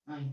Ay,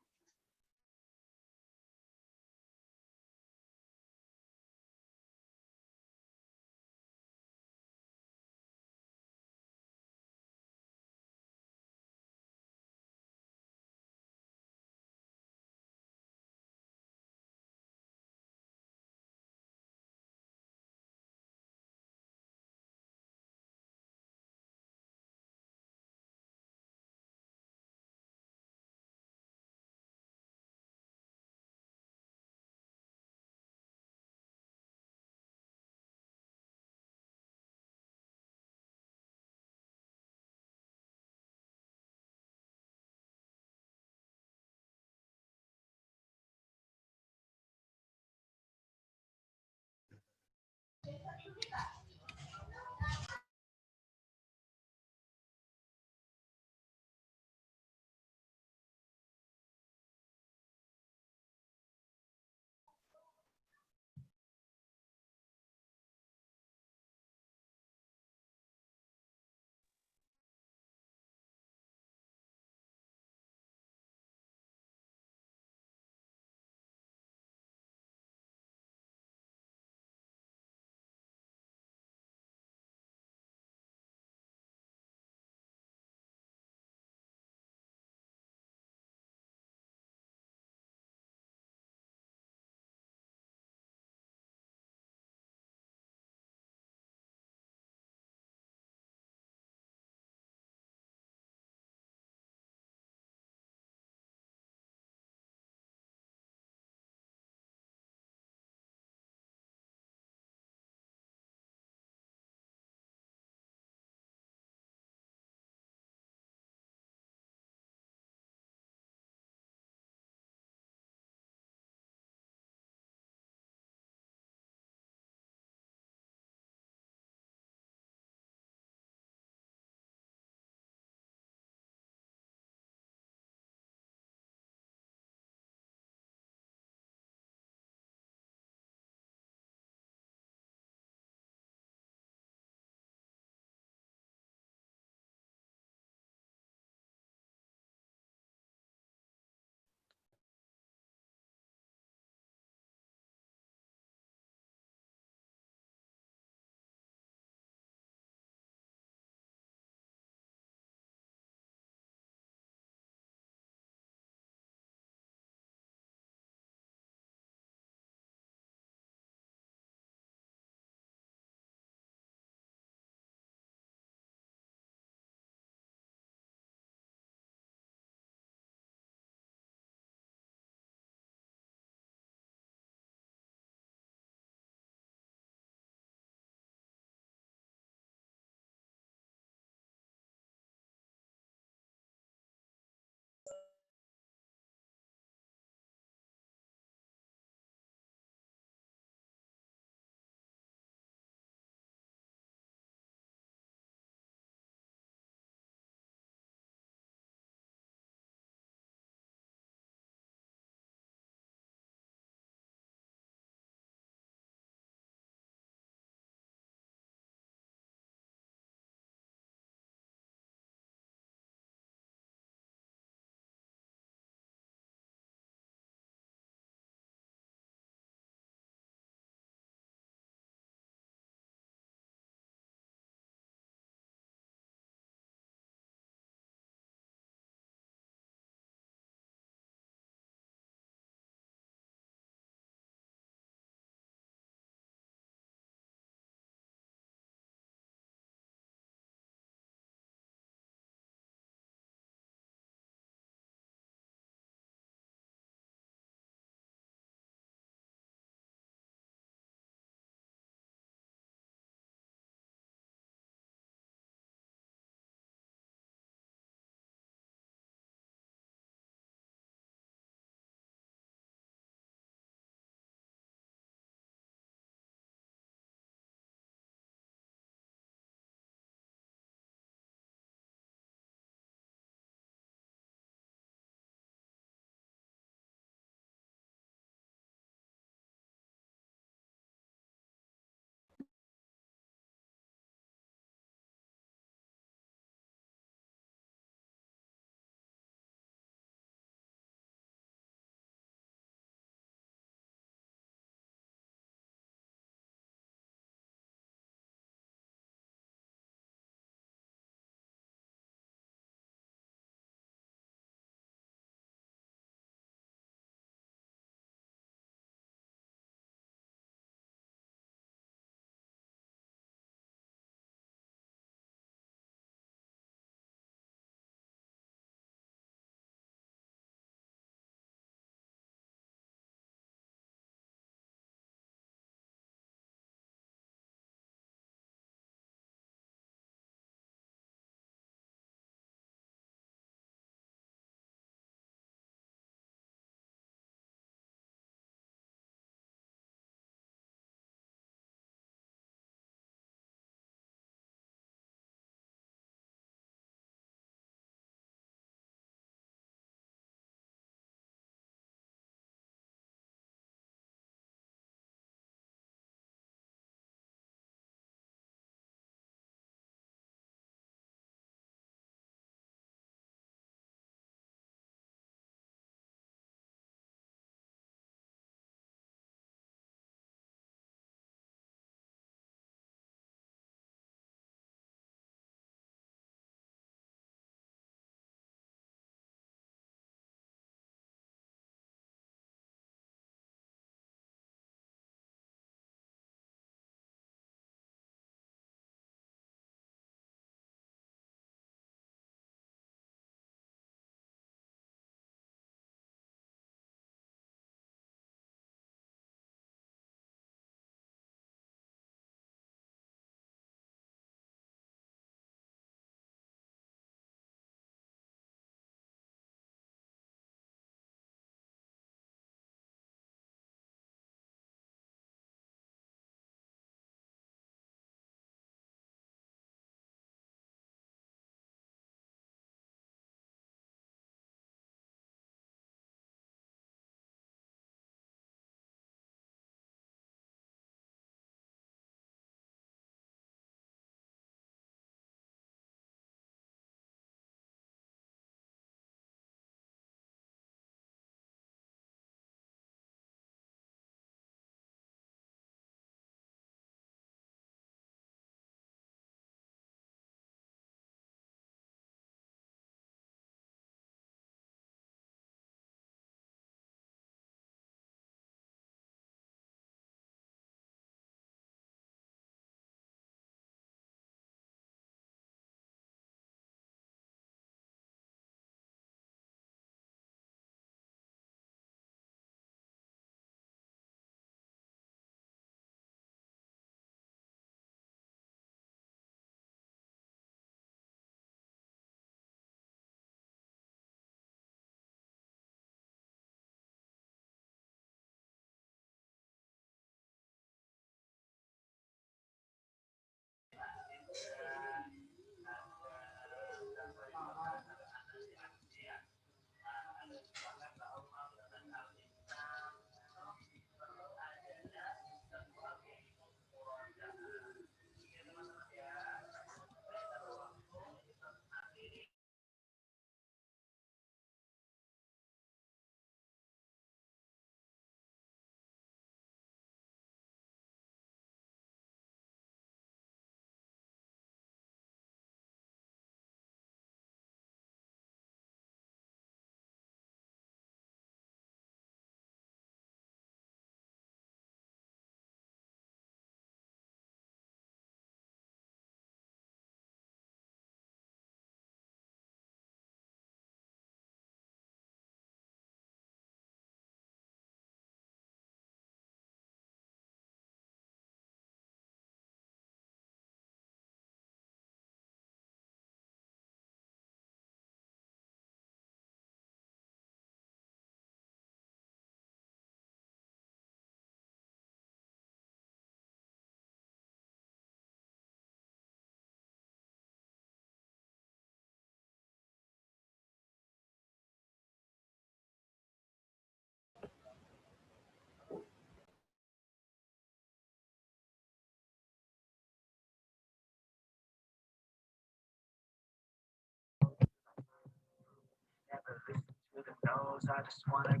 knows I just wanna.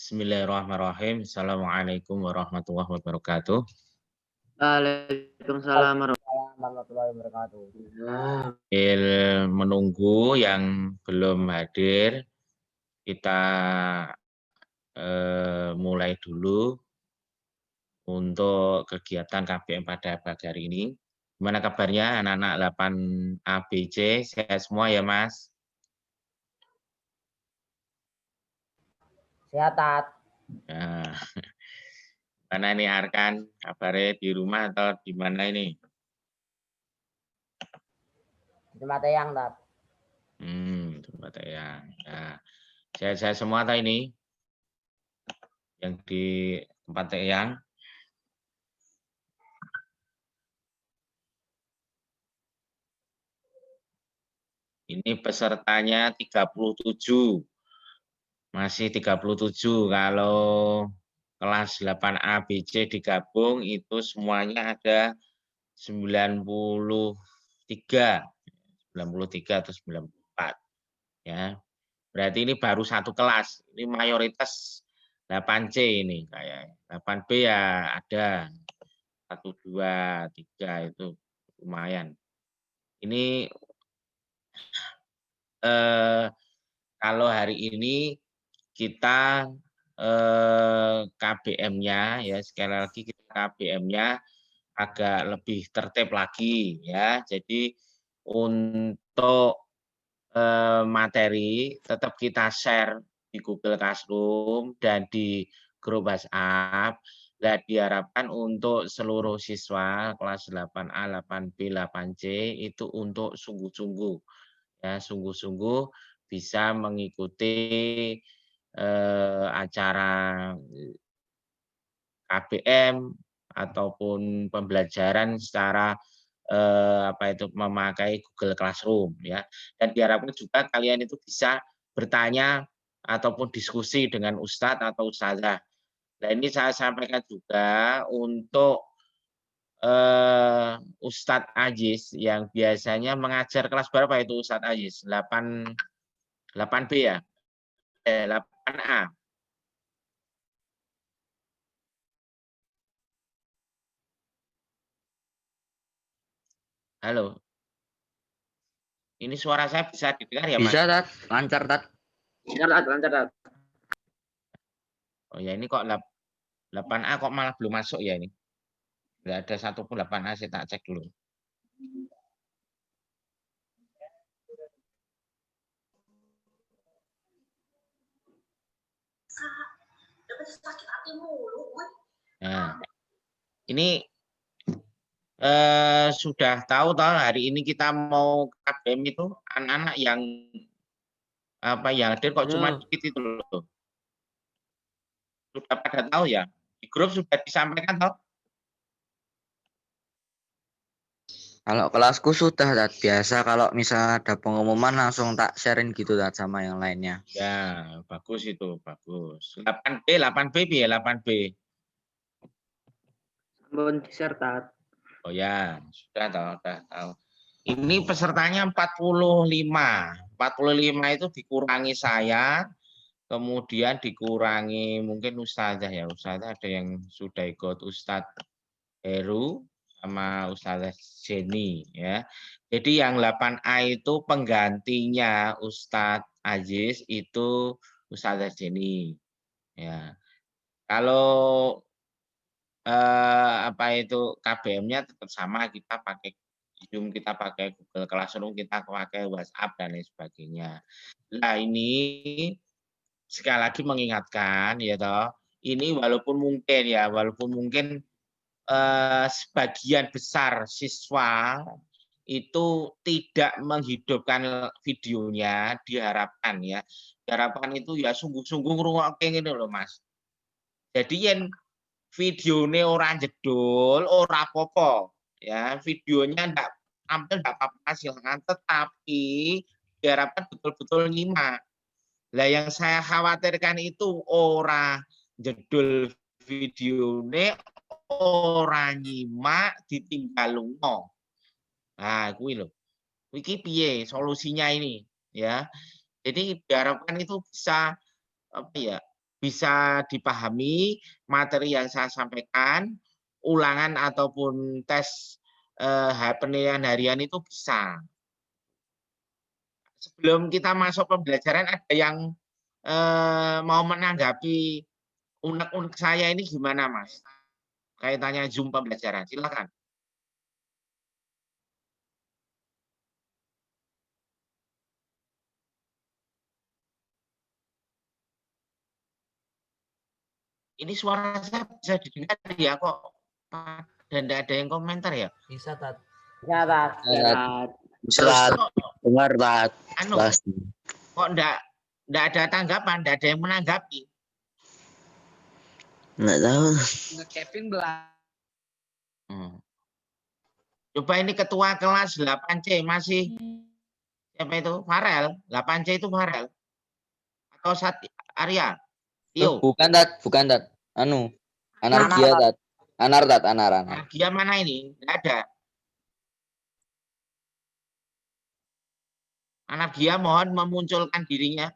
Bismillahirrahmanirrahim. Assalamualaikum warahmatullahi wabarakatuh. Waalaikumsalam warahmatullahi wabarakatuh. Menunggu yang belum hadir, kita mulai dulu untuk kegiatan KBM pada pagi hari ini. Gimana kabarnya anak-anak 8 ABC? Sehat semua ya, Mas? Sehat, Tat. Nah, mana ini Arkan? Kabarnya di rumah atau di mana ini? Di tempat Eyang, Tat. Tempat Eyang. Nah, sehat-sehat semua atau ini? Yang di tempat Eyang? Ini pesertanya 37. Masih 37. Kalau kelas 8 A, B, C digabung itu semuanya ada 93. 93 atau 94. Ya. Berarti ini baru satu kelas. Ini mayoritas 8C ini kayak. 8B ya ada 1, 2, 3 itu lumayan. Ini kalau hari ini kita KBM-nya ya sekali lagi kita KBM-nya agak lebih tertib lagi ya. Jadi untuk materi tetap kita share di Google Classroom dan di grup WhatsApp. Nah, diharapkan untuk seluruh siswa kelas 8A, 8B, 8C itu untuk sungguh-sungguh ya, sungguh-sungguh bisa mengikuti acara KBM ataupun pembelajaran secara memakai Google Classroom ya. Dan diharapkan juga kalian itu bisa bertanya ataupun diskusi dengan ustadz atau ustazah. Nah, ini saya sampaikan juga untuk Ustadz Ajis yang biasanya mengajar kelas berapa itu Ustadz Ajis? 8B ya? 8A. Halo. Ini suara saya bisa didengar ya, Mas? Bisa, Tat. Lancar, Tat. Lancar, Tat. Oh ya, ini kok 8A kok malah belum masuk ya ini? Nggak ada satupun 8A, saya tak cek dulu. Nah, ini sudah tahu hari ini kita mau KBM itu anak-anak yang yang hadir kok cuma dikit itu loh. Sudah pada tahu ya? Di grup sudah disampaikan toh? Kalau kelasku sudah, Tat. Biasa kalau misalnya ada pengumuman langsung tak sharein gitu, Tat, sama yang lainnya. Ya, bagus itu, bagus. 8B, 8B ya, 8B. Sampun di-share, Tat. Oh ya, sudah tahu. Ini pesertanya 45. 45 itu dikurangi saya, kemudian dikurangi mungkin ustazah ya. Ustazah ada yang sudah ikut Ustadz Heru sama Ustazah Jenny ya. Jadi yang 8A itu penggantinya Ustadz Aziz itu Ustazah Jenny. Ya. Kalau KBM-nya tetap sama, kita pakai Zoom, kita pakai Google Classroom, kita pakai WhatsApp dan lain sebagainya. Nah, ini sekali lagi mengingatkan ya toh, ini walaupun mungkin sebagian besar siswa itu tidak menghidupkan videonya, diharapkan itu ya sungguh-sungguh ngrungokke ngene loh Mas. Jadi yang videonya orang jedul, ora apa-apa ya, videonya enggak tampil enggak apa-apa silakan, tetapi diharapkan betul-betul nyimak. Lah yang saya khawatirkan itu ora jedul videonya, ora nyimak, ditinggal lunga. Nah, kuwi lho. Iki piye solusinya ini ya. Jadi diharapkan itu bisa apa ya, bisa dipahami materi yang saya sampaikan, ulangan ataupun tes penilaian harian itu bisa. Sebelum kita masuk pembelajaran, ada yang mau menanggapi unek-unek saya ini gimana, Mas? Kaitannya Zoom pembelajaran, silakan. Ini suara saya bisa didengar ya kok, dan tidak ada yang komentar ya? Bisa, Tat. Bisa, Tat. Bisa, Tat. Dengar, Tat. Anu, kok enggak ada tanggapan, enggak ada yang menanggapi. Enggak tahu. Kevin belah. Coba ini ketua kelas 8C masih siapa itu? Farel. 8C itu Farel. Atau Arya? Tio. Bukan, Tat. Anu, Anargia, Tat. Anar. Anargia mana ini? Enggak ada. Anargia mohon memunculkan dirinya.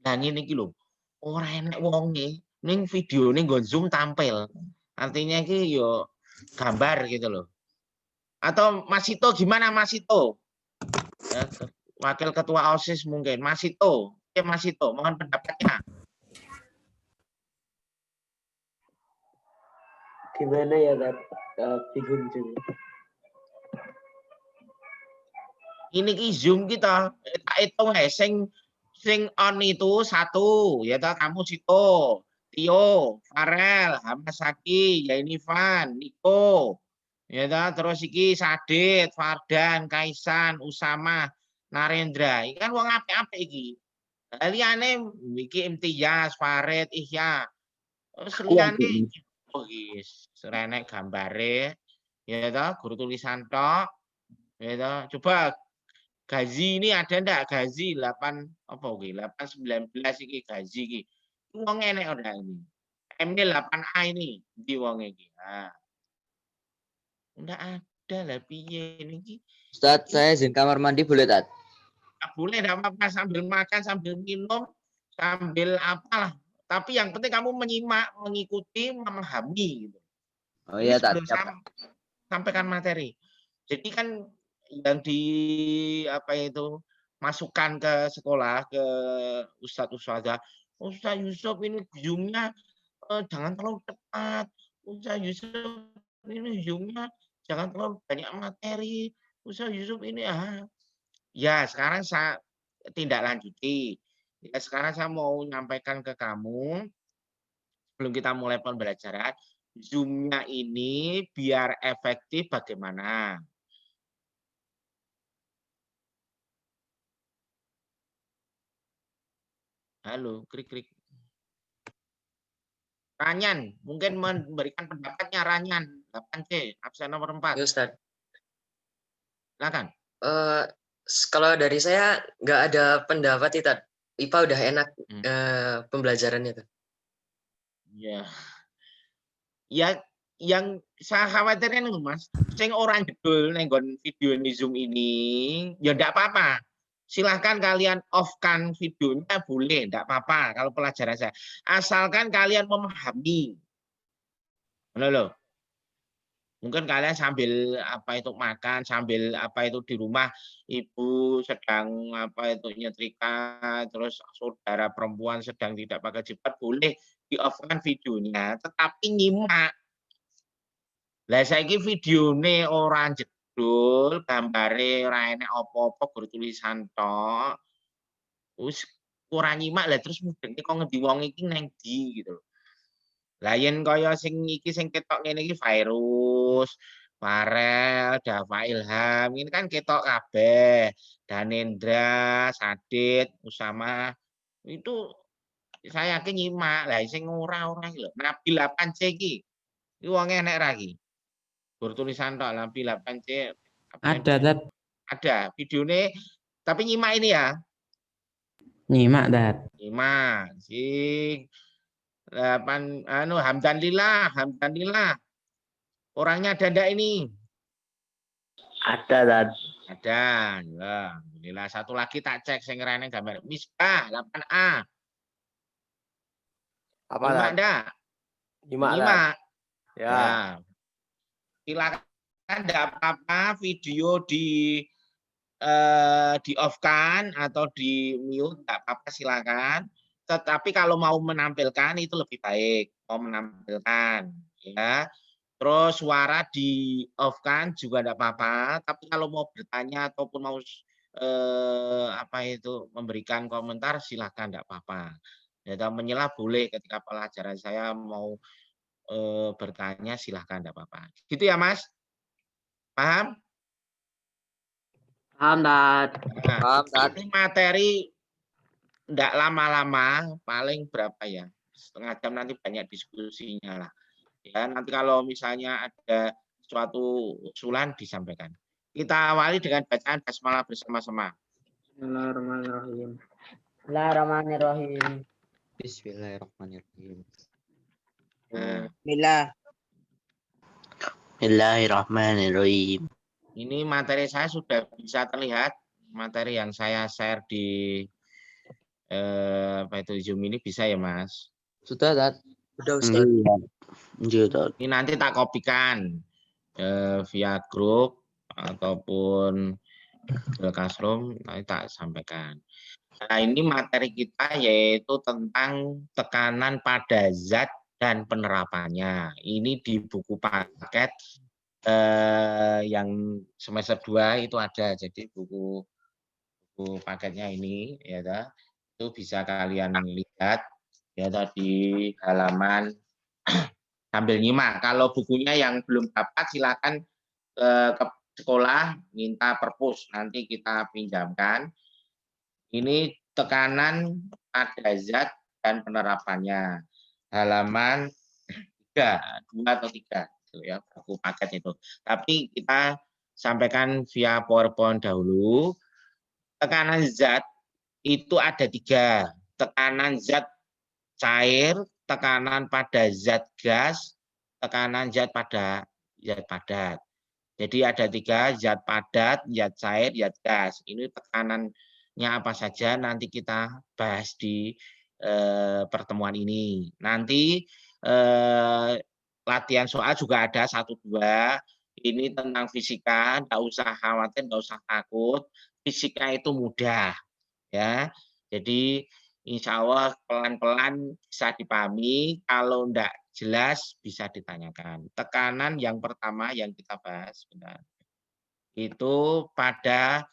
Dan ini lho, ora enek wonge ning video ning nggon Zoom tampil. Artinya iki yo gambar gitu loh. Atau Mas Ito gimana Mas Ito? Ya, Wakil Ketua OSIS mungkin. Mas Ito. Oke Mas Ito, mohon pendapatnya. Gimana ya, Tat? Bingung juga. Ini ki Zoom kita. Tak hitung sing on itu 1, ya toh kamu Sito, Tio, Farel, Hamasaki, Yainifan, Niko. Ya toh terus iki Sadit, Fardan, Kaisan, Usama, Narendra. Iki kan wong apik-apik iki. Liyane iki Imtiaz, Farid, Ihya. Terus liyane oh guys, renek gambare. Ya toh guru tulisan tok. Ya toh coba Gazi ini ada ndak Gazi 8 apa oke 819 iki Gazi iki. Wong enek ora ini. MD 8A ini di wong iki. Nah. Ndak ada lah piye niki. Ustaz, saya izin kamar mandi boleh, Tat? Boleh enggak apa-apa sambil makan, sambil minum, sambil apalah. Tapi yang penting kamu menyimak, mengikuti, memahami gitu. Oh iya, Tat. Sampaikan materi. Jadi kan yang di apa itu masukkan ke sekolah ke Ustadz Ustazah, Ustadz Yusuf ini zoomnya jangan terlalu cepat, Ustadz Yusuf ini zoomnya jangan terlalu banyak materi, Ustadz Yusuf ini ya sekarang saya tindak lanjuti. Ya, sekarang saya mau menyampaikan ke kamu sebelum kita mulai pembelajaran, zoomnya ini biar efektif bagaimana? Halo, krik. Ranyan, mungkin memberikan pendapatnya Ranyan, 8C, absen nomor 4. Ya, Ustaz. Silakan. Kalau dari saya nggak ada pendapat, Tat. IPA udah enak pembelajarannya tuh. Ya. Ya, yang saya khawatirkan Mas, sing orang jedul nenggon video ini Zoom ini, ya enggak apa-apa. Silahkan kalian off-kan videonya boleh, enggak apa-apa kalau pelajaran saya. Asalkan kalian memahami. Loh. Mungkin kalian sambil apa itu makan, sambil apa itu di rumah ibu sedang apa itu nyetrika, terus saudara perempuan sedang tidak pakai jilbab, boleh di off-kan videonya, tetapi nyimak. Lah saiki videone ora jedul, gambare ora enek apa-apa, guru tulisan tok. Wis ora nyimak lah terus mudeng kok ngendi wong iki nang ndi gitu lho. Lah yen kaya sing iki sing ketok ngene iki Virus, Farel, Dava Ilham, ini kan ketok kabeh. Danendra, Sadit, Usama itu saya yakin nyimak. Lah sing ora-ora iki lho, Nabil 8C iki. Iki wong enek ra iki. Bertulisan tok Nabil 8C. Ada, Tat. Ada videone tapi nyimak ini ya. Nyimak, Tat. Nyimak. Sing 8 Hamdan Lillah. Orangnya ada ndak ini? Ada, Tat. Ada. Ya, alhamdulillah. Satu lagi tak cek sing rene gambar. Misbah 8A. Apa Nyimak Tat? enggak? Nyimak Tat. Nyimak. Ya. Ya. Silakan enggak apa-apa video di off kan atau di mute enggak apa-apa silakan. Tetapi kalau mau menampilkan itu lebih baik, mau menampilkan ya. Terus suara di off kan juga enggak apa-apa, tapi kalau mau bertanya ataupun mau memberikan komentar silakan enggak apa-apa. Ya, menyela boleh ketika pelajaran saya mau bertanya silahkan enggak apa-apa. Gitu ya Mas? Paham? Paham, Tat. Nah, Paham, Tat. ini materi enggak lama-lama, paling berapa ya? Setengah jam nanti banyak diskusinya lah. Ya, nanti kalau misalnya ada suatu usulan disampaikan. Kita awali dengan bacaan basmalah bersama-sama. Bismillahirrahmanirrahim. Bismillahirrahmanirrahim. Bismillahirrahmanirrahim. Nah, Bismillahirrahmanirrahim. ini materi saya sudah bisa terlihat, materi yang saya share di Zoom ini bisa ya Mas? Sudah, Tat? Udah Ustaz. Iya, Tat. Ini nanti tak kopikan via grup ataupun Google Classroom, nanti tak sampaikan. Nah, ini materi kita yaitu tentang tekanan pada zat dan penerapannya. Ini di buku paket yang semester 2 itu ada. Jadi buku paketnya ini ya itu bisa kalian lihat ya di halaman sambil nyimak. Kalau bukunya yang belum dapat silakan ke sekolah minta perpus, nanti kita pinjamkan. Ini tekanan pada zat dan penerapannya. Halaman 2 atau 3 gitu ya, buku paket itu. Tapi kita sampaikan via PowerPoint dahulu. Tekanan zat itu ada 3. Tekanan zat cair, tekanan pada zat gas, tekanan zat pada zat padat. Jadi ada 3, zat padat, zat cair, zat gas. Ini tekanannya apa saja nanti kita bahas di pertemuan ini. Nanti latihan soal juga ada 1-2. Ini tentang fisika, enggak usah khawatir, enggak usah takut. Fisika itu mudah ya. Jadi insya Allah pelan-pelan bisa dipahami. Kalau enggak jelas bisa ditanyakan. Tekanan yang pertama yang kita bahas itu pada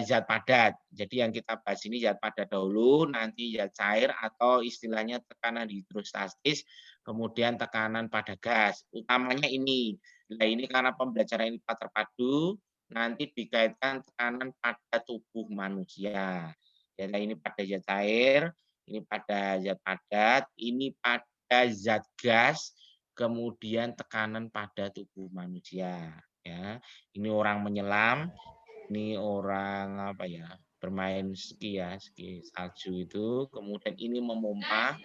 zat padat. Jadi yang kita bahas ini zat padat dahulu, nanti zat cair atau istilahnya tekanan hidrostatis, kemudian tekanan pada gas. Utamanya ini. Nah, ini karena pembelajaran IPA terpadu, nanti dikaitkan tekanan pada tubuh manusia. Ya, ini pada zat cair, ini pada zat padat, ini pada zat gas, kemudian tekanan pada tubuh manusia. Ya, ini orang menyelam, ini orang bermain ski salju itu, kemudian ini memompa,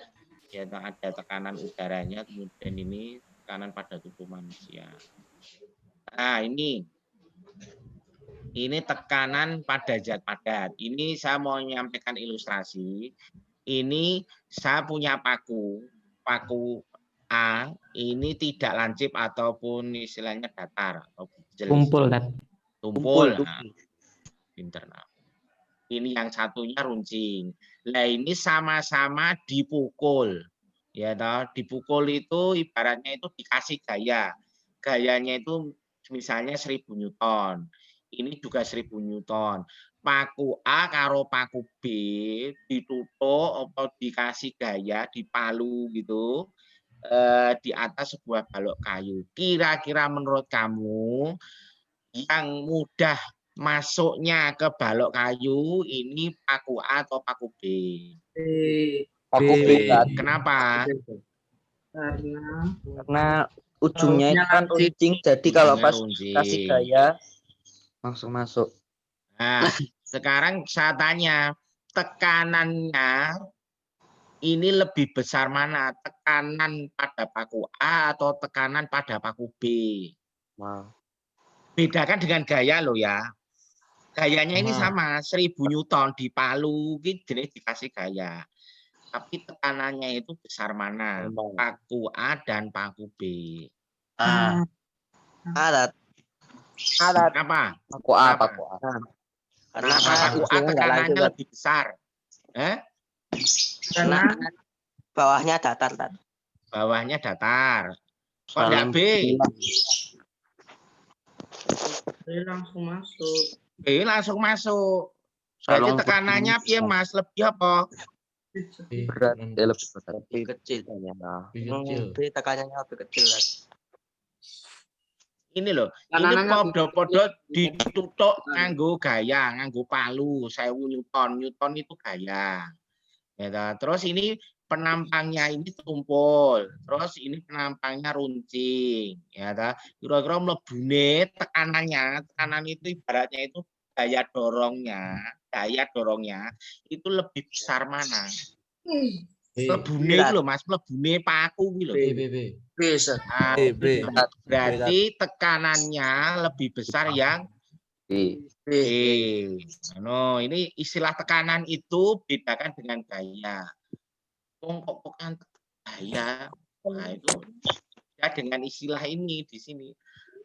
ya ada tekanan udaranya, kemudian ini tekanan pada tubuh manusia. Nah, ini tekanan pada zat padat. Ini saya mau menyampaikan ilustrasi. Ini saya punya paku A, ini tidak lancip ataupun istilahnya datar atau Kumpul, Tat. tumpul. Nah, internal. Ini yang satunya runcing. Nah, ini sama-sama dipukul. Ya toh, dipukul itu ibaratnya itu dikasih gaya. Gayanya itu misalnya 1000 Newton. Ini juga 1000 Newton. Paku A karo paku B ditutuk atau dikasih gaya, dipalu gitu. Di atas sebuah balok kayu. Kira-kira menurut kamu yang mudah masuknya ke balok kayu ini paku A atau paku B? Paku B, Tat. Kenapa? Karena ujungnya itu kan runcing, jadi kalau pas kasih gaya langsung masuk. Nah, sekarang saya tanya, tekanannya ini lebih besar mana? Tekanan pada paku A atau tekanan pada paku B? Wow. Bedakan dengan gaya loh ya. Gayanya ini sama, 1000 Newton dipalu, jenis dikasih gaya. Tapi tekanannya itu besar mana? Paku A dan paku B. A. Adat. Kenapa? Paku A, Kenapa? paku A. Karena Kenapa paku A ujungnya nggak langsung, tekanannya Tat. lebih besar? Karena bawahnya datar, Tat. Bawahnya datar. Kok Saling enggak B? Langsung masuk. B langsung masuk. Berarti Saling tekanannya piye Mas? Lebih apa? berat, lebih berat. Lebih kecil. kecil. B tekanannya lebih kecil, Tat. Ini loh, Tekanannya ini podo-podo ditutuk nganggo gaya, nganggo palu, 1000 Newton. Newton itu gaya. Ya, toh. Terus ini penampangnya ini tumpul. Terus ini penampangnya runcing. Ya, toh. Kira-kira mlebune tekanan itu ibaratnya itu daya dorongnya itu lebih besar mana? Mlebune itu loh Mas, mlebune paku gitu loh. Bisa. Nah, berarti tekanannya lebih besar yang B. B. No, ini istilah tekanan itu bedakan dengan gaya. Kok bukan gaya? Nah, itu ya dengan istilah ini di sini.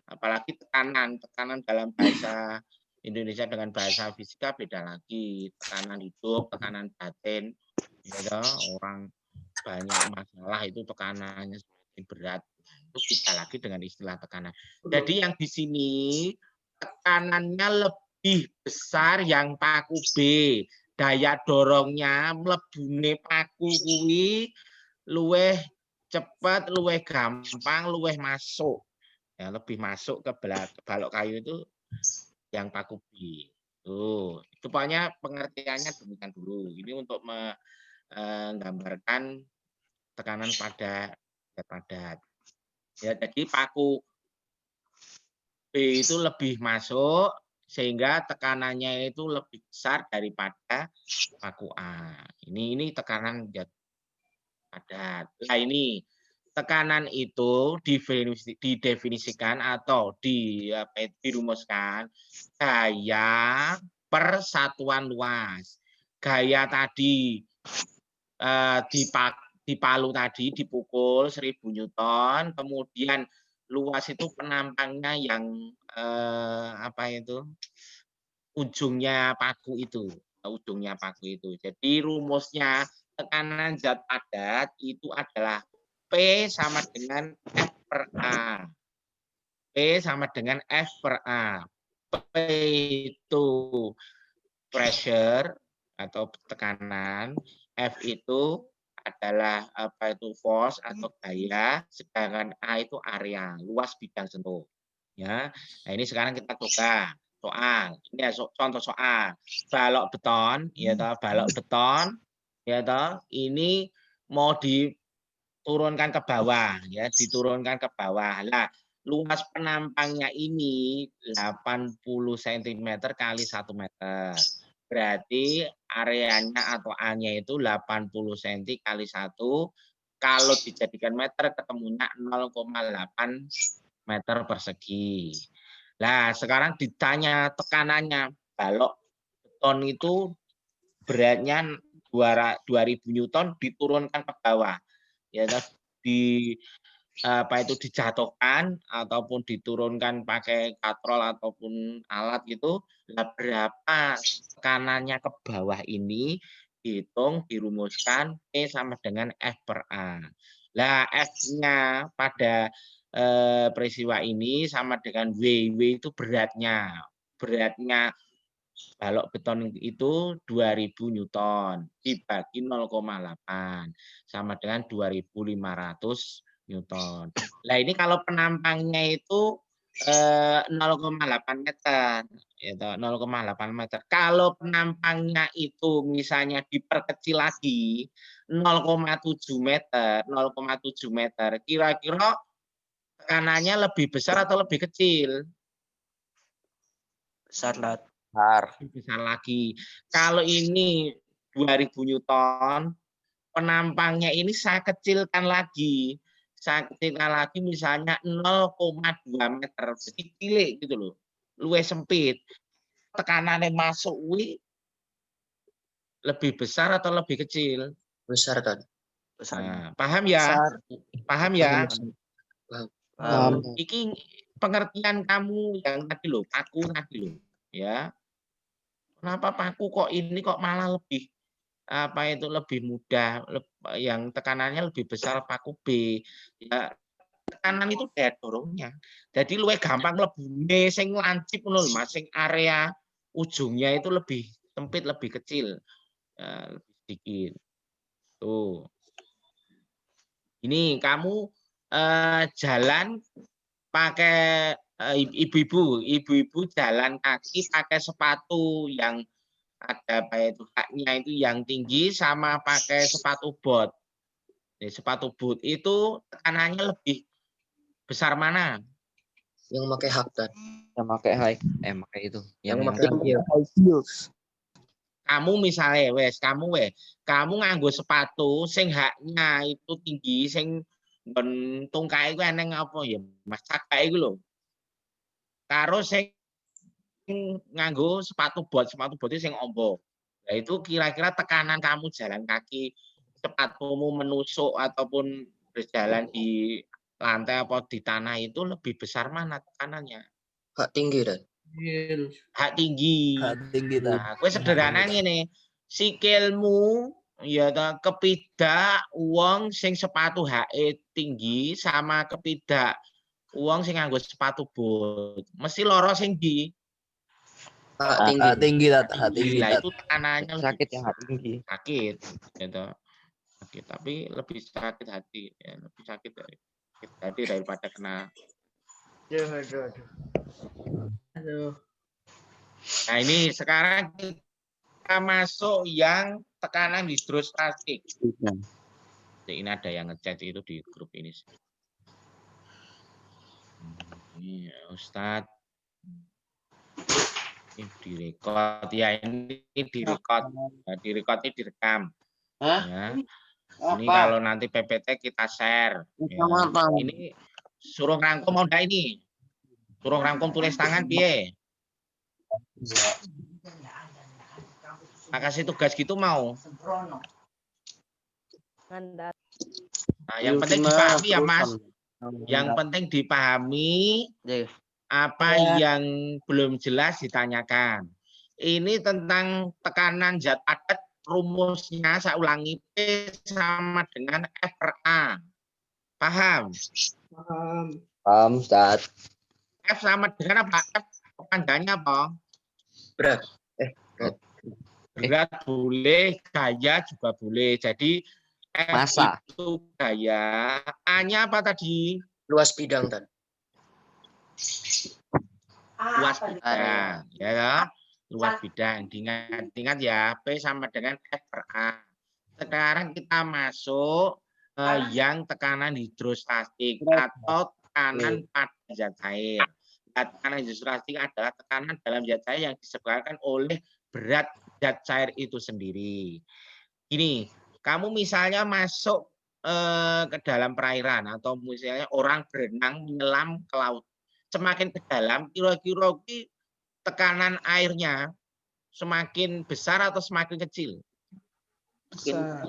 Apalagi tekanan dalam bahasa Indonesia dengan bahasa fisika beda lagi. Tekanan hidup, tekanan batin. Ya, orang banyak masalah itu tekanannya semakin berat. Itu beda lagi dengan istilah tekanan. Jadi yang di sini tekanannya lebih besar yang paku B. Daya dorongnya mlebune paku kuwi luweh cepat, luweh gampang, luweh masuk. Ya, lebih masuk ke balok kayu itu yang paku B. Tuh, itu pokoknya pengertiannya demikian dulu. Ini untuk menggambarkan tekanan pada padat. Ya, jadi paku B itu lebih masuk sehingga tekanannya itu lebih besar daripada paku A. Ini tekanan padat. Nah, ini tekanan itu didefinisikan atau dirumuskan gaya per satuan luas. Gaya tadi di palu tadi dipukul 1000 Newton, kemudian luas itu penampangnya yang ujungnya paku itu, Jadi rumusnya tekanan zat padat itu adalah P sama dengan F per A. P sama dengan F per A. P itu pressure atau tekanan, F itu adalah force atau gaya, sedangkan A itu area, luas bidang sentuh. Ya, nah ini sekarang kita coba soal. Ini ya, contoh soal balok beton, ya toh, balok beton, ya toh, ini mau diturunkan ke bawah, ya, diturunkan ke bawah. Lah, luas penampangnya ini 80 cm kali 1 meter. Berarti areanya atau A-nya itu 80 cm kali 1. Kalau dijadikan meter ketemunya 0,8 meter persegi. Nah, sekarang ditanya tekanannya. Balok beton itu beratnya 2000 Newton diturunkan ke bawah. Ya, dijatuhkan ataupun diturunkan pakai katrol ataupun alat gitu. Nah, berapa tekanannya ke bawah ini dihitung, dirumuskan P sama dengan F per A. Nah, F-nya pada peristiwa ini sama dengan W itu beratnya. Beratnya balok beton itu 2000 Newton dibagi 0,8 sama dengan 2500 Newton. Nah, ini kalau penampangnya itu 0,8 meter, itu 0,8 meter. Kalau penampangnya itu misalnya diperkecil lagi 0,7 meter, 0,7 meter, kira-kira tekanannya lebih besar atau lebih kecil? Besar, Tat. Lebih besar lagi. Kalau ini 2000 Newton, penampangnya ini saya kecilkan lagi. Saya kecilkan lagi misalnya 0,2 meter. Jadi cilik gitu loh. Luwih sempit. Tekanannya masuk lebih besar atau lebih kecil? Besar kan. Besar. Nah, paham ya? Besar. Paham ya? Paham. Iki pengertian kamu yang tadi loh, paku tadi loh, ya. Kenapa paku kok ini kok malah lebih apa itu lebih mudah, yang tekanannya lebih besar paku B. Ya, tekanan itu daya dorongnya. Jadi luwih gampang lebune sing lancip ngono lho, Mas, sing area ujungnya itu lebih sempit, lebih kecil. Lebih sedikit. Tuh. Ini kamu jalan pakai ibu-ibu jalan kaki pakai sepatu yang ada apa itu haknya itu yang tinggi sama pakai sepatu bot. Sepatu boot itu tekanannya lebih besar mana? Yang pakai hak kan. Yang pakai high, pakai itu. Yang Yang pakai heel. High heels. Kamu misalnya kamu nganggo sepatu sing haknya itu tinggi sing nggon tungkae iku eneng apa ya Mas cakae iku lho. Karo sing nganggo sepatu bot sing ombo. Nah itu kira-kira tekanan kamu jalan kaki sepatumu menusuk ataupun berjalan di lantai apa di tanah itu lebih besar mana tekanannya? Hak tinggi kan. Heels. Hak tinggi. Tinggi ta. Nah, kowe sederhana ngene. Sikilmu ya ta kepidak wong sing sepatu HE tinggi sama kepidak wong sing nganggo sepatu bot. Mesti loro sing di Hak tinggi. Tinggi ta. Tinggi Lah ta. itu tekanannya lebih sakit yang hak tinggi. sakit gitu. Sakit, tapi lebih sakit hati ya, lebih sakit hati daripada kena. Aduh. Nah, ini sekarang kita masuk yang tekanan hidrostatik. Ini ada yang ngechat itu di grup ini. Ini Ustadz. Ini direkod ya, ini direkod. Nah, direkod ini direkam. Ya. Ini kalau nanti PPT kita share. Ya. Ini suruh rangkum mau enggak ini? Suruh rangkum tulis tangan piye? Kasih tugas gitu mau. Nah, yang penting dipahami ya Mas. Yang penting dipahami apa yang belum jelas ditanyakan. Ini tentang tekanan zat padat, rumusnya saya ulangi P sama dengan F per A. Paham? Paham. Paham, Ustaz. F sama dengan apa? F panjangnya apa? Berat. Berat boleh, gaya juga boleh. Jadi F Masa. itu gaya. A-nya apa tadi? Luas bidang kan. Luas bidang. Ya, luas bidang. Diingat ya, P sama dengan F per A. Sekarang kita masuk yang tekanan hidrostatik atau tekanan pada zat cair. Tekanan hidrostatik adalah tekanan dalam zat cair yang disebabkan oleh berat zat cair itu sendiri. Ini, kamu misalnya masuk ke dalam perairan atau misalnya orang berenang menyelam ke laut. Semakin ke dalam, kira-kira tekanan airnya semakin besar atau semakin kecil? Besar.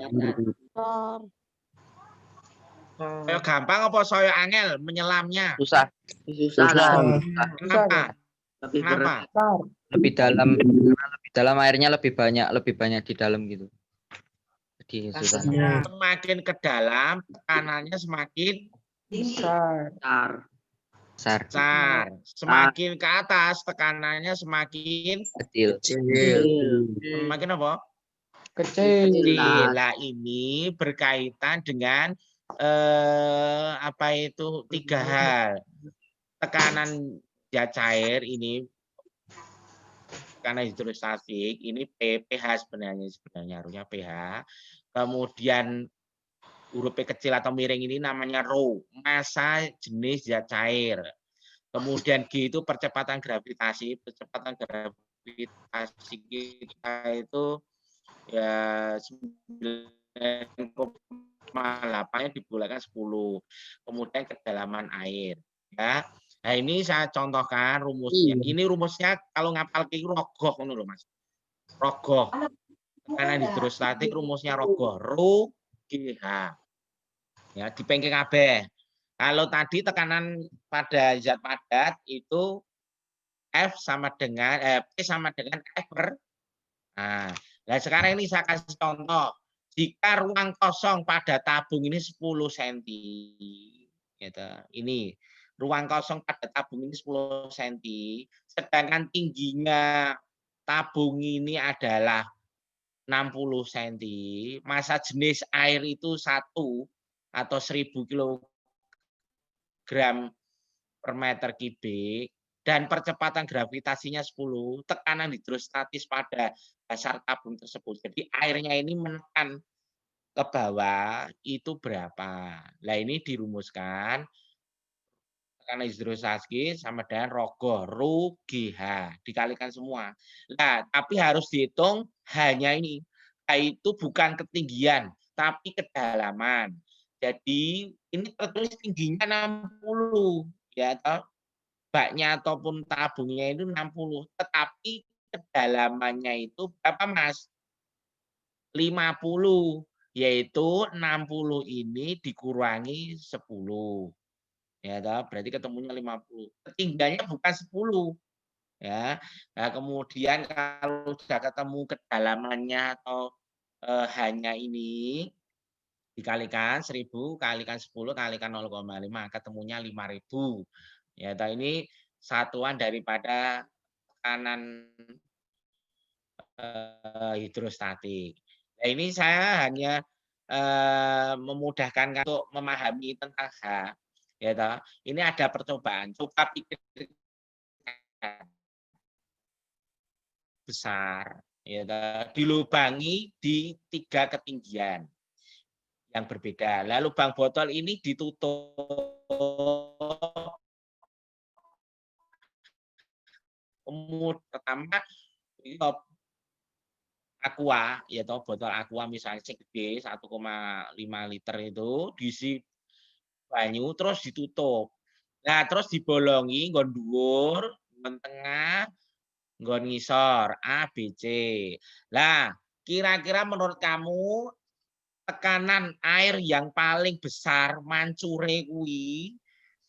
Saya gampang apa saya angel menyelamnya? Susah. Kenapa? Kenapa? Lebih dalam, karena lebih dalam airnya lebih banyak di dalam gitu. Jadi susah. Semakin ke dalam, tekanannya semakin Besar. Besar, Semakin ke atas, tekanannya semakin kecil. semakin apa? Kecil. Lah ini berkaitan dengan apa itu 3 hal. Tekanan zat cair ini, tekanan hidrostatik ini pH sebenarnya harusnya pH. Kemudian huruf P kecil atau miring ini namanya rho, massa jenis zat cair. Kemudian G itu percepatan gravitasi. Percepatan gravitasi kita itu ya 9,8-nya dibulatkan 10. Kemudian kedalaman air. Ya. Nah ini saya contohkan rumusnya. Ini rumusnya kalau ngapal ke rogoh ngono lho Mas. Rogoh. Tekanan hidrostatik rumusnya rogo Ru GH. Ya, dipengke kabeh. Kalau tadi tekanan pada zat padat itu F sama dengan P sama dengan F per. Nah, sekarang ini saya kasih contoh. Jika ruang kosong pada tabung ini 10 cm. Gitu. Ini ruang kosong pada tabung ini 10 cm. Sedangkan tingginya tabung ini adalah 60 cm. Masa jenis air itu 1 atau 1000 kg per meter kubik dan percepatan gravitasinya 10, tekanan hidrostatis pada dasar tabung tersebut. Jadi airnya ini menekan ke bawah itu berapa? Nah, ini dirumuskan tekanan hidrostatis sama dengan rogo Ru GH, dikalikan semua. Nah, tapi harus dihitung hanya ini, yaitu bukan ketinggian, tapi kedalaman. Jadi ini tertulis tingginya 60, ya toh. Baknya ataupun tabungnya itu 60, tetapi kedalamannya itu berapa, Mas? 50, yaitu 60 ini dikurangi 10. Ya toh, berarti ketemunya 50. Ketinggiannya bukan 10. Ya. Nah, kemudian kalau sudah ketemu kedalamannya atau hanya ini dikalikan 1000 kalikan 10 kalikan 0,5 ketemunya 5000. Ya, ini satuan daripada tekanan hidrostatik. Nah, ini saya hanya memudahkan untuk memahami tentang H. Ya, ini ada percobaan. Coba pikirkan besar, ya, dilubangi di 3 ketinggian yang berbeda. Lalu lubang botol ini ditutup. Pertama aqua, ya toh, botol aqua misalnya gede 1,5 liter itu diisi banyu terus ditutup. Nah, terus dibolongi nggon dhuwur, nggon tengah, nggon ngisor A, B, C. Nah, kira-kira menurut kamu tekanan air yang paling besar mancure kuwi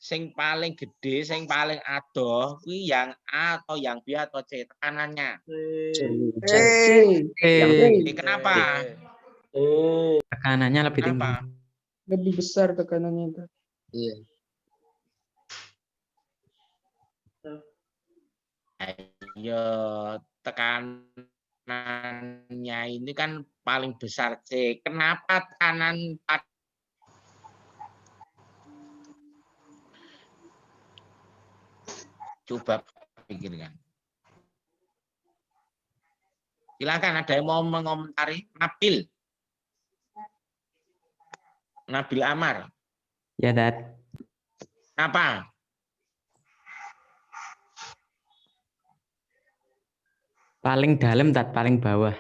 sing paling gede, sing paling adoh kuwi yang A atau yang B atau C tekanannya? C. Kenapa? Tekanannya lebih tinggi. Kenapa? Lebih besar tekanannya itu. Iya. Ayo, tekanannya ini kan paling besar C. Kenapa tekanan coba pikirkan. Silakan, ada yang mau mengomentari? Nabil Amar. Ya, Dat. Kenapa? Paling dalam, Dat, paling bawah.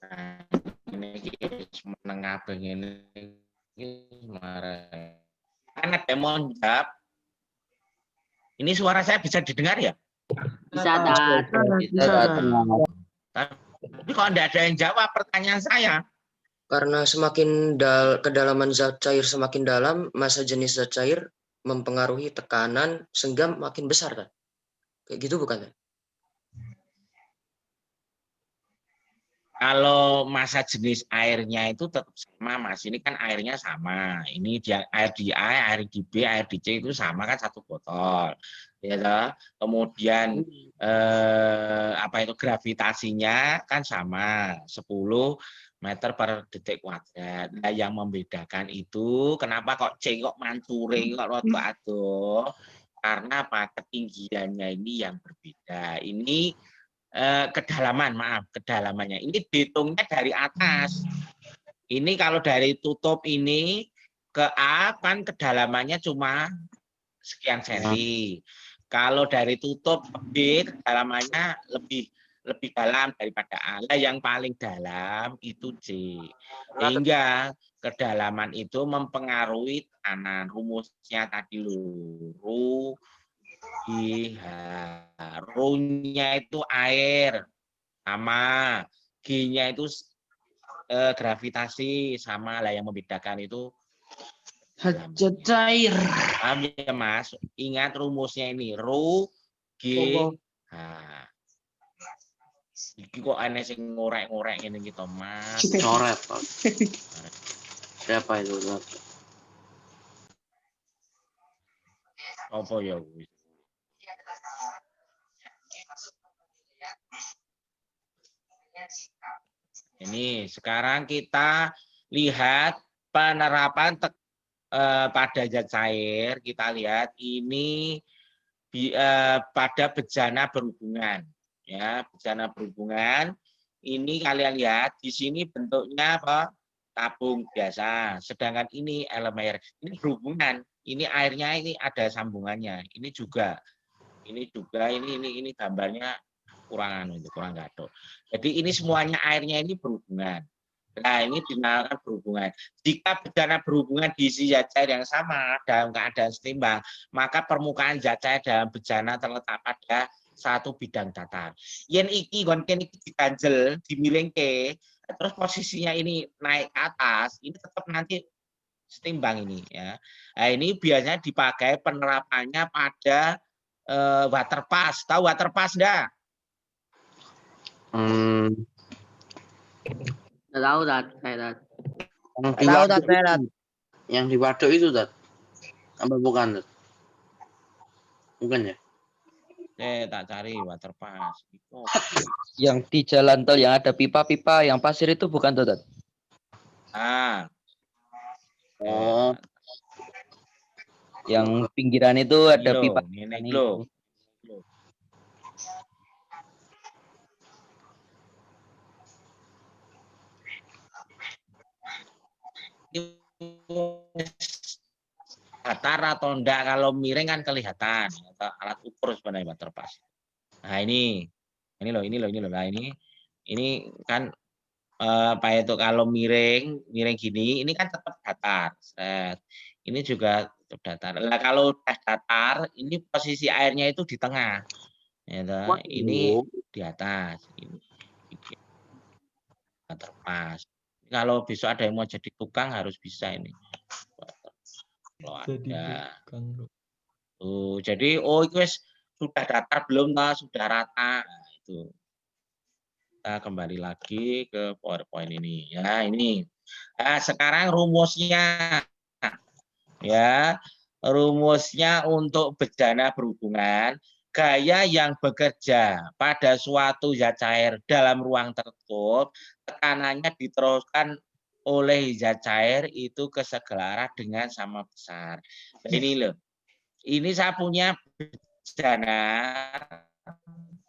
Nah, ini menengah begini. Kan ada yang mau jawab. Ini suara saya bisa didengar ya? Bisa. Tapi kalau tidak ada yang jawab pertanyaan saya. Karena semakin kedalaman zat cair semakin dalam, masa jenis zat cair mempengaruhi tekanan sehingga makin besar, kan? Kayak gitu bukan, kan? Kalau masa jenis airnya itu tetap sama, Mas. Ini kan airnya sama. Ini dia air di A, air di B, air di C itu sama kan satu botol. Ya toh? Kemudian apa itu gravitasinya kan sama 10 meter per detik kuadrat. Nah, yang membedakan itu kenapa kok C kok mancuring kok aduh? Karena apa? Ketinggiannya ini yang berbeda. Ini kedalamannya ini dihitungnya dari atas. Ini kalau dari tutup ini ke A kan kedalamannya cuma sekian senti. Kalau dari tutup ke B kedalamannya lebih dalam daripada A. Yang paling dalam itu C. Sehingga kedalaman itu mempengaruhi tekanan. Rumusnya tadi Ru GH. Rho-nya itu air sama, G-nya itu gravitasi sama lah, yang membedakan itu Zat cair. paham ya Mas? Ingat rumusnya ini Rho G. Nah, iki kok aneh sing ngorek-ngorek ngene gitu Mas. Coret, Pak. Siapa itu? Tat? Apa ya kuwi? Ini sekarang kita lihat penerapan pada zat cair. Kita lihat ini pada bejana berhubungan, ya, bejana berhubungan. Ini kalian lihat di sini bentuknya apa? Tabung biasa. Sedangkan ini elemen air. Ini berhubungan. Ini airnya ini ada sambungannya. Ini juga. Ini gambarnya kurang gaduh. Jadi ini semuanya airnya ini berhubungan. Nah, ini dinamakan berhubungan. Jika bejana berhubungan diisi zat cair yang sama dalam keadaan setimbang, maka permukaan zat cair dalam bejana terletak pada satu bidang datar. Yen iki kon kene iki diganjel, dimilingke, terus posisinya ini naik ke atas, ini tetap nanti setimbang ini ya. Nah, ini biasanya dipakai penerapannya pada water pass. Tahu water pass enggak? Tahu dat, saya dat. Yang di waduk itu, Tat. Apa bukan, Tat? Bukan ya? Tak cari water pass. Yang di jalan tol yang ada pipa-pipa yang pasir itu bukan tuh, Tat? Ah. Oh, Yang pinggiran itu ada Ini pipa. ini loh. Datar atau enggak, kalau miring kan kelihatan atau alat ukur sebenarnya water pass. Nah, ini loh. Nah, ini kan apa itu kalau miring gini, ini kan tetap datar. Ini juga tetap datar. Nah, kalau udah datar, ini posisi airnya itu di tengah. Ya, ini di atas. Ini water pass. Kalau besok ada yang mau jadi tukang harus bisa ini. Kalau ada. Jadi itu sudah datar belum lah, sudah rata. Nah, itu. Kita kembali lagi ke PowerPoint ini. Ya, ini. Nah, sekarang rumusnya. Ya, rumusnya untuk bejana berhubungan, gaya yang bekerja pada suatu zat cair dalam ruang tertutup, tekanannya diteruskan oleh zat cair itu ke segala arah dengan sama besar. Nah, ini loh. Ini saya punya bejana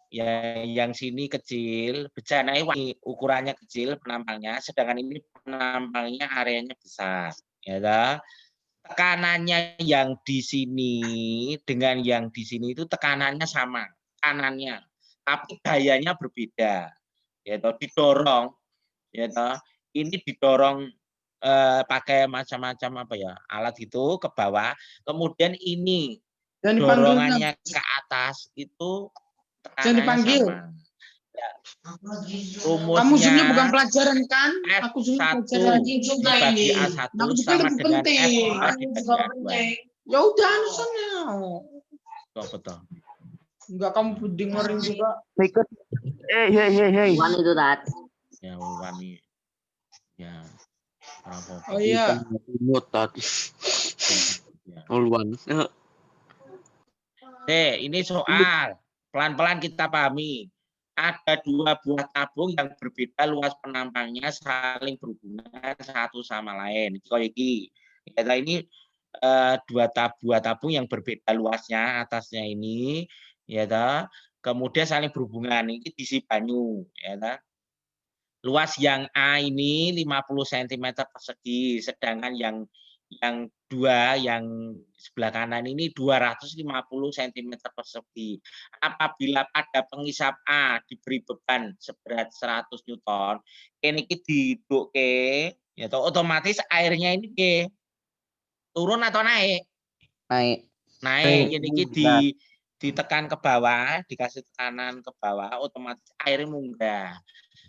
ya, yang sini kecil, bejana ini ukurannya kecil penampangnya, sedangkan ini penampangnya areanya besar, ya toh. Tekanannya yang di sini dengan yang di sini itu tekanannya sama, tekanannya, tapi gayanya berbeda, ya toh, didorong, ya toh. Ini didorong pakai macam-macam apa ya, alat itu ke bawah, kemudian ini dorongannya ke atas itu tekanannya sama. Ya. Rumusnya, kamu sebenarnya bukan pelajaran kan? Aku F1 dibagi A1 sama dengan F2 dibagi A2. Ya udah alasannya. Apa toh? Enggak, kamu dengerin juga. Ikut. Hey. Wan itu dat. Ya, wani. Ya. Apa-apa. Oh iya. Imut, Tat. Ya. Uluan. Ini soal. Pelan-pelan kita pahami. Ada dua buah tabung yang berbeda luas penampangnya saling berhubungan satu sama lain. Ya, ini dua buah tabung yang berbeda luasnya atasnya ini, ya toh. Kemudian saling berhubungan, ini diisi banyu, ya toh. Luas yang A ini 50 cm persegi, sedangkan yang dua yang sebelah kanan ini 250 cm persegi. Apabila pada pengisap A diberi beban seberat 100 Newton, ini diduduke, ya toh, otomatis airnya ini turun atau naik? Naik. Naik. Ini ditekan ke bawah, dikasih tekanan ke bawah, otomatis airnya munggah.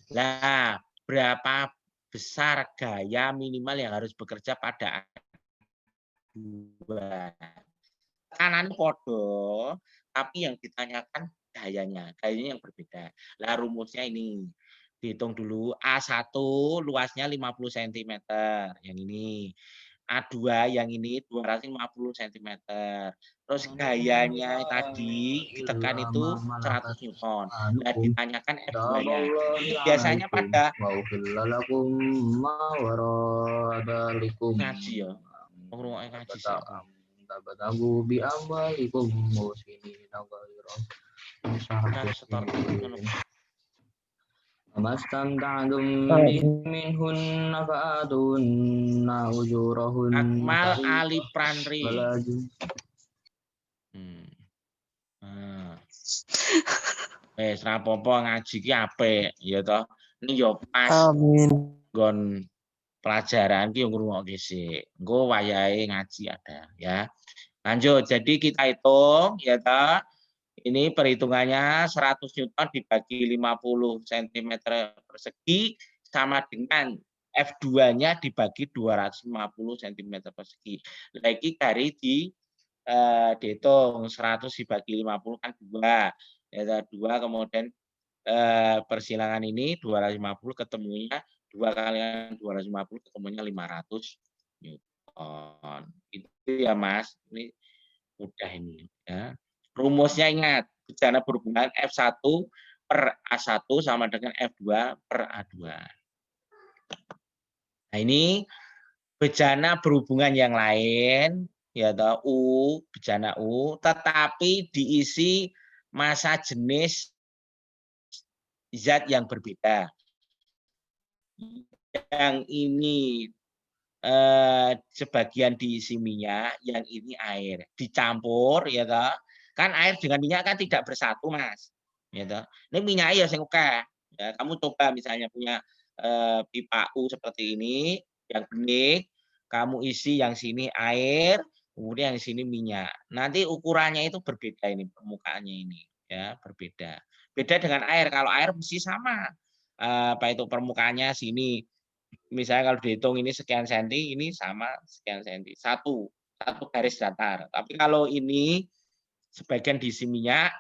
Nah, berapa besar gaya minimal yang harus bekerja pada A2? Tekanan podo, tapi yang ditanyakan gayanya yang berbeda. Lah rumusnya ini, dihitung dulu A1 luasnya 50 cm, yang ini. A2 yang ini 250 cm. Terus gayanya tadi ditekan itu 100 Newton. Nah, ditanyakan F2-nya. Itu biasanya pada ngaji ya. Ngrungokke ngaji sih. Tabatagu bi amwalikum muslimina ghairu Setor ngono. Amastamta'dum minhunna fa'atunna ujurahun Akmal Ali Pranri. Nah. Wes ra apa-apa ngaji ki apik ya toh. Ini yo pas. Amin. Nggon pelajaran ki yo ngrungokke sik. Engko wayahe ngaji ada ya. Lanjut, jadi kita hitung ya toh. Ini perhitungannya 100 Newton dibagi 50 cm persegi sama dengan F2-nya dibagi 250 cm persegi. Lagi dari dihitung 100 dibagi 50 kan 2. Ya 2 kemudian persilangan ini 250 ketemunya 2 kali 250 ketemunya 500 Newton. Itu ya Mas, ini mudah ini ya. Rumusnya ingat, bejana berhubungan F1 per A1 sama dengan F2 per A2. Nah ini bejana berhubungan yang lain, ya toh U, bejana U, tetapi diisi massa jenis zat yang berbeda. Yang ini sebagian diisi minyak, yang ini air, dicampur ya toh. Kan air dengan minyak kan tidak bersatu, Mas. Ya toh. Ini minyak ya sing akeh. Ya, kamu coba misalnya punya pipa U seperti ini, yang bening, kamu isi yang sini air, kemudian yang sini minyak. Nanti ukurannya itu berbeda ini, permukaannya ini ya, berbeda. Beda dengan air. Kalau air mesti sama. Apa itu permukaannya sini. Misalnya kalau dihitung ini sekian senti, ini sama sekian senti. Satu garis datar. Tapi kalau ini sebagian diisi minyak,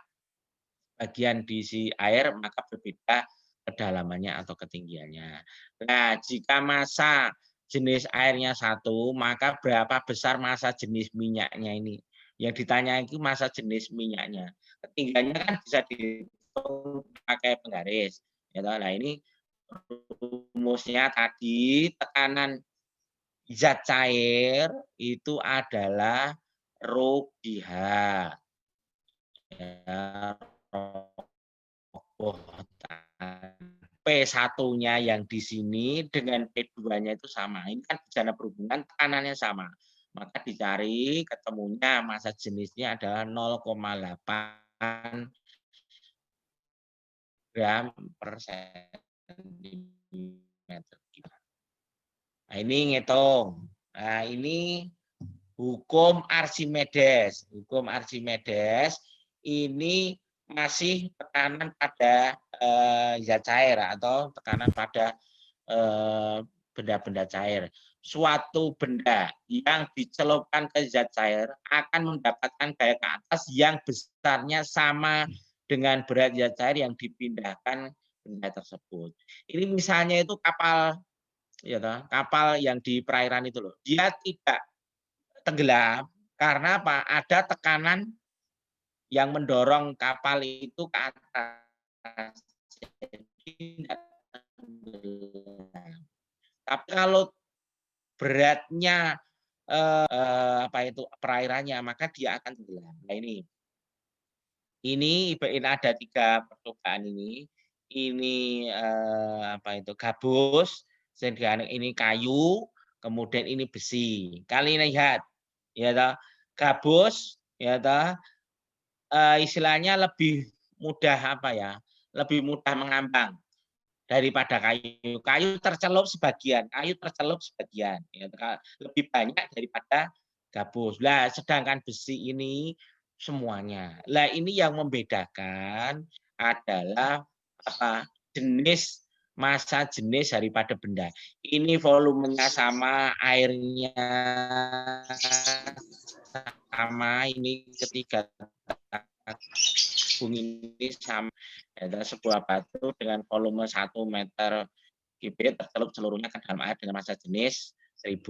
bagian diisi air, maka berbeda kedalamannya atau ketinggiannya. Nah, jika massa jenis airnya 1, maka berapa besar massa jenis minyaknya ini? Yang ditanya itu massa jenis minyaknya. Ketinggiannya kan bisa dihitung pakai penggaris. Ya, nah ini rumusnya tadi, tekanan zat cair itu adalah ρ/H. Ya, P1-nya yang di sini dengan P2-nya itu sama. Ini kan bejana berhubungan, tekanannya sama. Maka dicari, ketemunya massa jenisnya adalah 0,8 gram per sentimeter. Nah, ini ngitung. Nah, ini hukum Archimedes. Hukum Archimedes ini masih tekanan pada zat cair atau tekanan pada benda-benda cair. Suatu benda yang dicelupkan ke zat cair akan mendapatkan gaya ke atas yang besarnya sama dengan berat zat cair yang dipindahkan benda tersebut. Ini misalnya itu kapal, ya toh, kapal yang di perairan itu loh. Dia tidak tenggelam karena apa? Ada tekanan yang mendorong kapal itu ke atas. Tapi kalau beratnya apa itu perairannya, maka dia akan tenggelam. Nah ini ada 3 percobaan ini. Ini apa itu gabus, sedangkan ini kayu, kemudian ini besi. Kalian lihat, ya toh, gabus, ya toh, istilahnya lebih mudah apa ya? Lebih mudah mengambang daripada kayu. Kayu tercelup sebagian, ya, lebih banyak daripada gabus. Nah, sedangkan besi ini semuanya. Lah ini yang membedakan adalah apa? Jenis massa jenis daripada benda. Ini volumenya sama, airnya sama, ini ketiga tabung ini sama. Ada sebuah batu dengan volume 1 meter kubik tercelup seluruhnya ke dalam air dengan massa jenis 1000.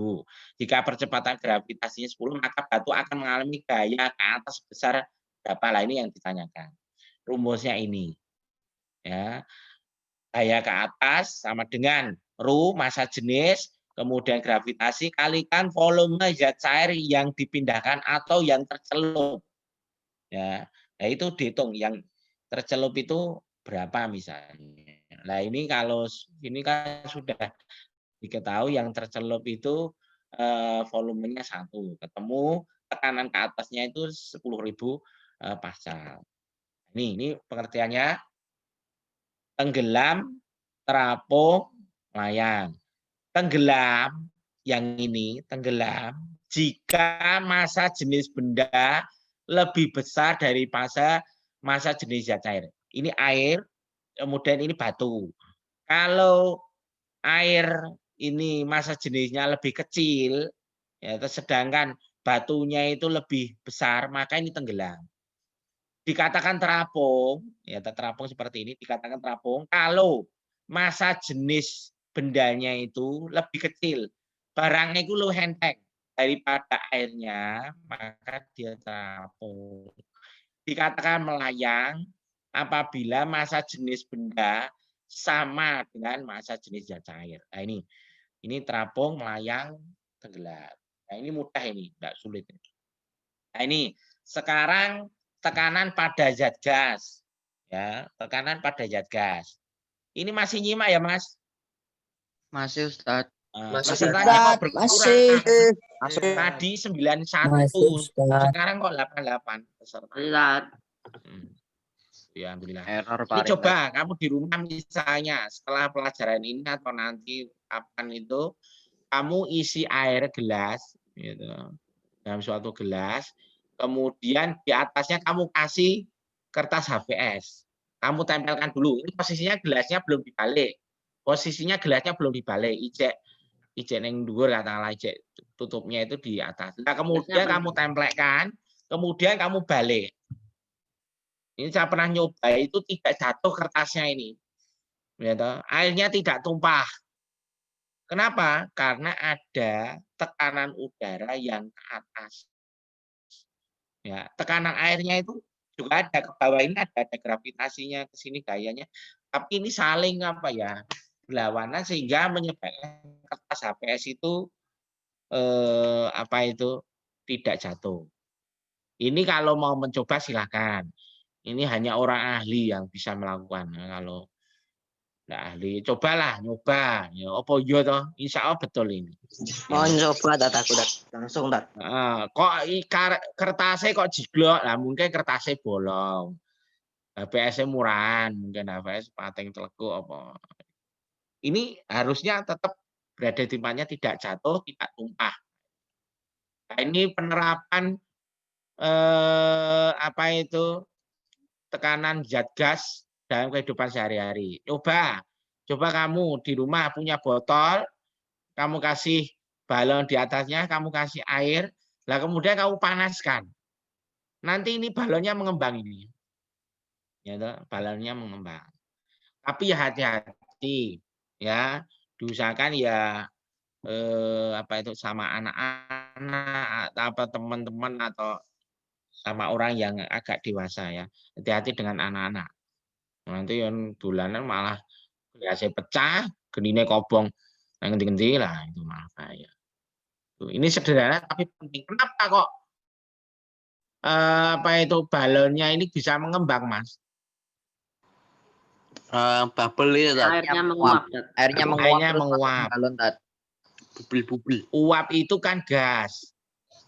Jika percepatan gravitasinya 10, maka batu akan mengalami gaya ke atas sebesar berapa? Lah ini yang ditanyakan. Rumusnya ini. Ya. Gaya ke atas sama dengan ρ massa jenis, kemudian gravitasi kalikan volume zat cair yang dipindahkan atau yang tercelup. Ya. Nah, itu dihitung yang tercelup itu berapa misalnya. Nah, ini kalau ini kan sudah diketahui yang tercelup itu volumenya 1, ketemu tekanan ke atasnya itu 10.000 pascal. Ini pengertiannya. Tenggelam, terapung, layang. Tenggelam yang ini tenggelam jika massa jenis benda lebih besar dari massa jenis zat cair. Ini air, kemudian ini batu. Kalau air ini massa jenisnya lebih kecil, ya, sedangkan batunya itu lebih besar, maka ini tenggelam. Dikatakan terapung, ya terapung seperti ini, dikatakan terapung kalau massa jenis bendanya itu lebih kecil, barangnya itu lebih enteng daripada airnya, maka dia terapung. Dikatakan melayang apabila massa jenis benda sama dengan massa jenis zat cair. Nah ini terapung, melayang, tenggelam. Nah ini mudah ini, tidak sulit. Nah ini sekarang tekanan pada zat gas, ya tekanan pada zat gas. Ini masih nyimak ya Mas? Masih Ustaz. Pesertanya kok berkurang. Tadi 91, sekarang kok 88 peserta. Ya, alhamdulillah. Error Ini paling. coba kamu di rumah misalnya setelah pelajaran ini atau nanti kapan itu kamu isi air gelas, gitu, dalam suatu gelas. Kemudian di atasnya kamu kasih kertas HVS. Kamu tempelkan dulu. Ini posisinya gelasnya belum dibalik. Posisinya gelasnya belum dibalik. Ijek neng dhuwur katakanlah ijek tutupnya itu di atas. Nah, kemudian kamu tempelkan, kemudian kamu balik. Ini saya pernah nyoba itu tidak jatuh kertasnya ini. Gitu. Airnya tidak tumpah. Kenapa? Karena ada tekanan udara yang ke atas. Ya, tekanan airnya itu juga ada ke bawah ini ada gravitasinya ke sini gayanya. Tapi ini saling apa ya? Berlawanan sehingga menyebabkan kertas HVS itu apa itu tidak jatuh. Ini kalau mau mencoba silakan. Ini hanya orang ahli yang bisa melakukan. Nah, kalau tidak ahli, cobalah nyoba. Ya, opo yo toh? Insya Allah betul ini. Mau coba dat aku dat langsung dat. Kok kertasnya kok jiglok lah, mungkin kertasnya bolong. HVS murahan, mungkin HVS pateng telekuk apa. Ini harusnya tetap berada di tempatnya, tidak jatuh, tidak tumpah. Nah, ini penerapan apa itu tekanan zat gas dalam kehidupan sehari-hari. Coba kamu di rumah punya botol, kamu kasih balon di atasnya, kamu kasih air, lah kemudian kamu panaskan. Nanti ini balonnya mengembang ini. Ya, balonnya mengembang. Tapi ya hati-hati ya, diusahakan ya apa itu sama anak-anak atau teman-teman atau sama orang yang agak dewasa ya. Hati-hati dengan anak-anak. Nanti yang dolanan malah gelasnya pecah, genine kobong yang ngendi-ngendi lah itu malah bahaya. Ini sederhana tapi penting. Kenapa kok apa itu balonnya ini bisa mengembang, Mas? Bubble itu Airnya menguap. Airnya menguap. Balon Tat. Bubble. Uap itu kan gas.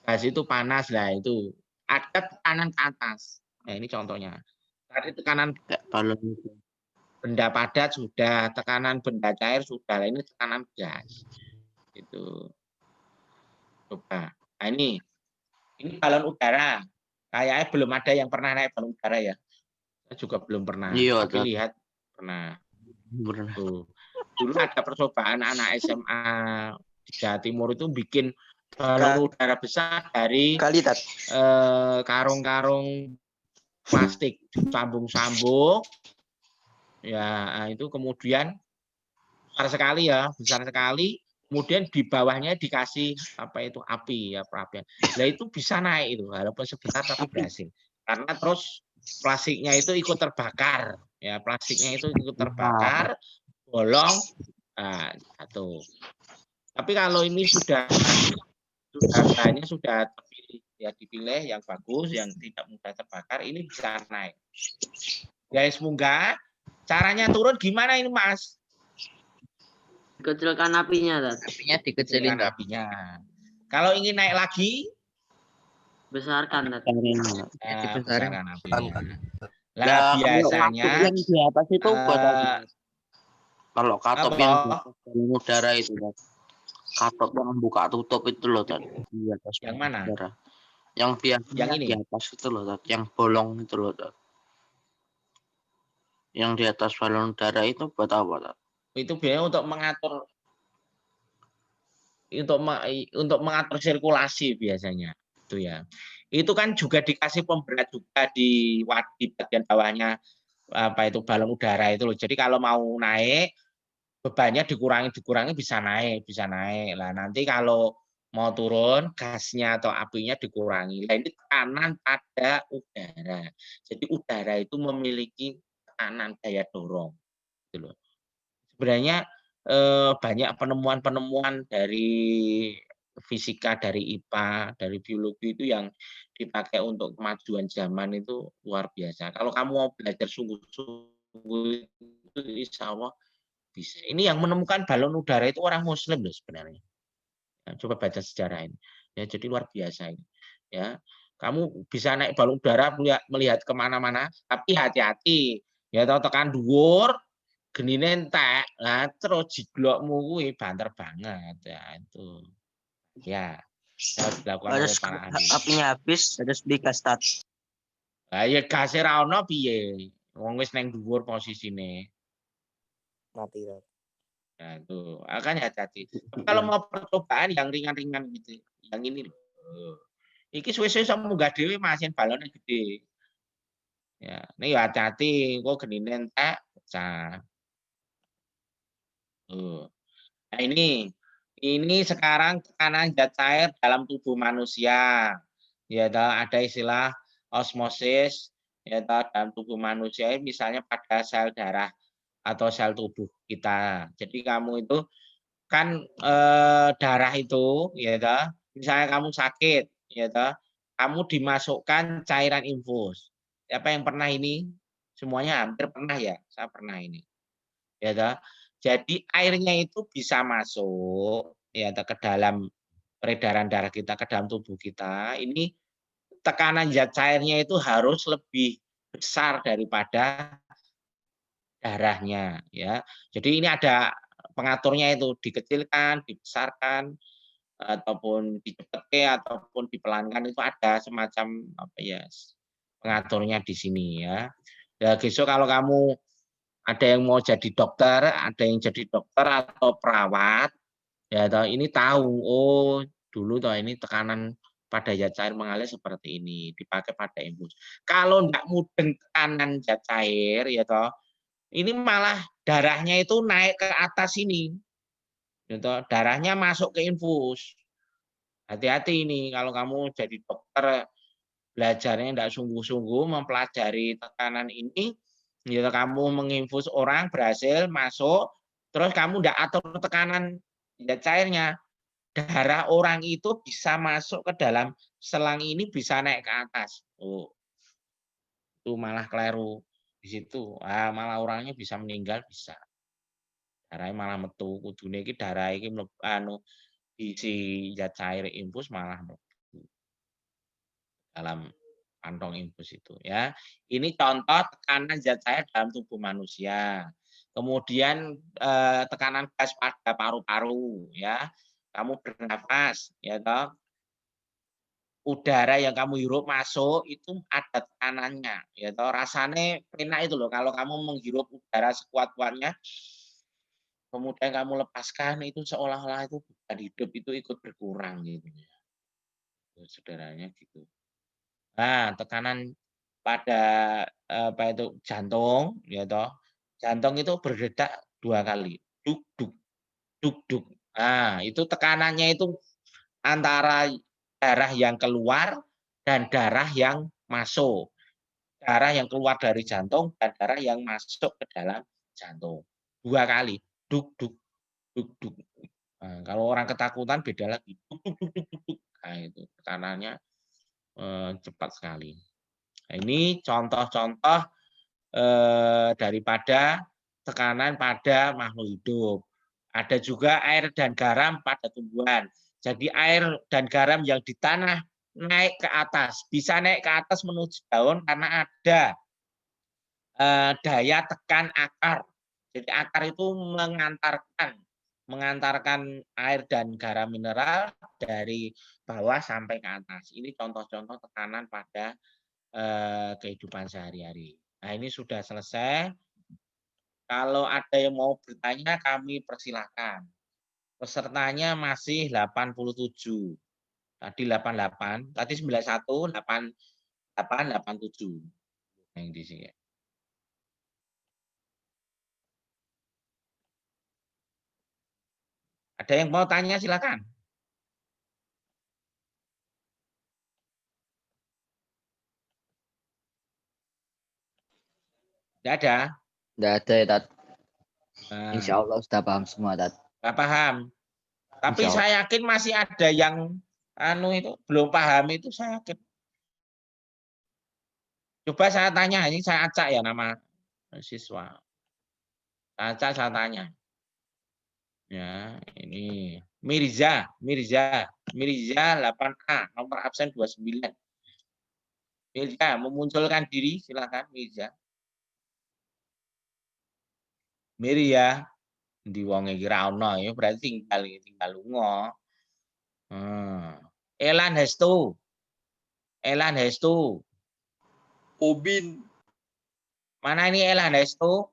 Gas itu panas lah itu. Ada tekanan ke atas. Nah, ini contohnya. Tadi tekanan balon benda padat sudah, tekanan benda cair sudah. Nah, ini tekanan gas. Itu. Coba. Nah, ini balon udara. Kayaknya belum ada yang pernah naik balon udara ya. Saya juga belum pernah. Iya, Tapi Tat. lihat pernah. Bener. Tuh. Dulu ada percobaan anak SMA di Jawa Timur itu bikin balon udara besar dari Kali Tat. karung-karung plastik sambung-sambung. Ya, itu kemudian besar sekali ya, besar sekali. Kemudian di bawahnya dikasih apa itu api ya, perapian. Nah itu bisa naik itu, walaupun sebentar tapi berhasil. Karena terus plastiknya itu ikut terbakar, ya plastiknya itu ikut terbakar, bolong, jatuh. Tapi kalau ini sudah bahannya sudah terpilih, ya dipilih yang bagus, yang tidak mudah terbakar, ini bisa naik. Guys, semoga caranya turun gimana ini Mas? Kecilkan apinya, Tat. Apinya dikecilin. Kecilkan apinya. Kalau ingin naik lagi, Besarkan, Tat. besarkan apinya. Nah, Lah kalau biasanya yang di atas itu buat apa? Kalau katop apa? yang di atas balon udara itu, Tat. Katop yang buka tutup itu loh, Tat. Di atas Yang balon mana? udara. Yang biasanya Yang ini? di atas itu loh, Tat. Yang bolong itu loh, Tat. Yang di atas balon udara itu buat apa, Tat? Itu biasanya untuk mengatur sirkulasi biasanya itu ya. Itu kan juga dikasih pemberat juga di bagian bawahnya apa itu balon udara itu loh. Jadi kalau mau naik bebannya dikurangi bisa naik. Lah nanti kalau mau turun gasnya atau apinya dikurangi. Nah ini tekanan pada udara. Jadi udara itu memiliki tekanan daya dorong. Gitu loh. Sebenarnya banyak penemuan-penemuan dari fisika, dari IPA, dari biologi itu yang dipakai untuk kemajuan zaman itu luar biasa. Kalau kamu mau belajar sungguh-sungguh itu insya Allah bisa. Ini yang menemukan balon udara itu orang Muslim loh sebenarnya. Ya, coba baca sejarah ini. Ya, jadi luar biasa ini. Ya, kamu bisa naik balon udara melihat kemana-mana, tapi hati-hati. Ya, tekan dhuwur, genine entek, lah terus jiglokmu kuwi banter banget ya itu. Ya, harus dilakukan oleh para ahli. Apinya habis, terus beli gas Tat. Lah ya gase ra ono piye? Wong wis nang dhuwur posisine. Mati Tat. Nah, itu akan hati-hati. Kalau mau percobaan yang ringan-ringan gitu, yang ini loh. Iki suwe-suwe sama munggah dhewe masin balonnya gede. Ya, ini ya hati-hati, kok genine entek pecah. Nah ini sekarang tekanan zat cair dalam tubuh manusia. Ya, ada istilah osmosis ya dalam tubuh manusia misalnya pada sel darah atau sel tubuh kita. Jadi kamu itu kan darah itu ya misalnya kamu sakit ya kamu dimasukkan cairan infus. Siapa yang pernah ini? Semuanya hampir pernah ya, saya pernah ini. Ya jadi airnya itu bisa masuk ya ke dalam peredaran darah kita ke dalam tubuh kita. Ini tekanan zat cairnya itu harus lebih besar daripada darahnya ya. Jadi ini ada pengaturnya itu dikecilkan, dibesarkan ataupun dicepatkan ataupun dipelankan itu ada semacam apa ya pengaturnya di sini ya. Ya besok kalau kamu ada yang mau jadi dokter, ada yang jadi dokter atau perawat, ya ini tahu, oh dulu toh ini tekanan pada zat cair mengalir seperti ini, dipakai pada infus. Kalau enggak mudeng tekanan zat cair, ya toh, ini malah darahnya itu naik ke atas ini, ya toh, darahnya masuk ke infus. Hati-hati ini kalau kamu jadi dokter belajarnya enggak sungguh-sungguh mempelajari tekanan ini, ya kamu menginfus orang berhasil masuk, terus kamu enggak atur tekanan zat cairnya, darah orang itu bisa masuk ke dalam selang ini bisa naik ke atas. Oh, itu malah keliru di situ. Malah orangnya bisa meninggal bisa. Darahnya malah metu. Kudune iki darah iki isi zat cair infus malah mlebu dalam kantong infus itu ya. Ini contoh tekanan zat cair dalam tubuh manusia. Kemudian tekanan gas pada paru-paru ya. Kamu bernafas ya toh. udara yang kamu hirup masuk itu ada tekanannya, ya toh rasanya enak itu loh kalau kamu menghirup udara sekuat-kuatnya, kemudian kamu lepaskan itu seolah-olah itu beban hidup itu ikut berkurang gitu ya. Saudaranya gitu. Nah, tekanan pada apa itu jantung, ya toh. Jantung itu berdetak 2 kali. Duk duk duk duk. Nah, itu tekanannya itu antara darah yang keluar dan darah yang masuk. Darah yang keluar dari jantung dan darah yang masuk ke dalam jantung. 2 kali. Duk duk duk duk. Nah, kalau orang ketakutan beda lagi. Duk duk duk duk duk. Nah, itu tekanannya cepat sekali. Nah, ini contoh-contoh daripada tekanan pada makhluk hidup. Ada juga air dan garam pada tumbuhan. Jadi air dan garam yang di tanah naik ke atas, bisa naik ke atas menuju daun karena ada daya tekan akar. Jadi akar itu mengantarkan air dan garam mineral dari bawah sampai ke atas. Ini contoh-contoh tekanan pada kehidupan sehari-hari. Nah, ini sudah selesai. Kalau ada yang mau bertanya, kami persilahkan. Pesertanya masih 87. Tadi 88, tadi 91, 88, 87. Yang di sini. Ada yang mau tanya, silakan. Tidak ada? Nggak ada ya, Tat. Nah, Insya Allah sudah paham semua, Tat. nggak paham. Tapi Insya Allah. saya yakin masih ada yang itu belum paham itu saya yakin. Coba saya tanya, ini saya acak ya nama siswa. Saya tanya. Ya, ini Mirza 8A, nomor absen 29. Mirza, memunculkan diri, silakan Mirza. Mirza, di wong iki ra ono ya berarti tinggal lunga. Elan Hestu. Ubin. Mana ini Elan Hestu?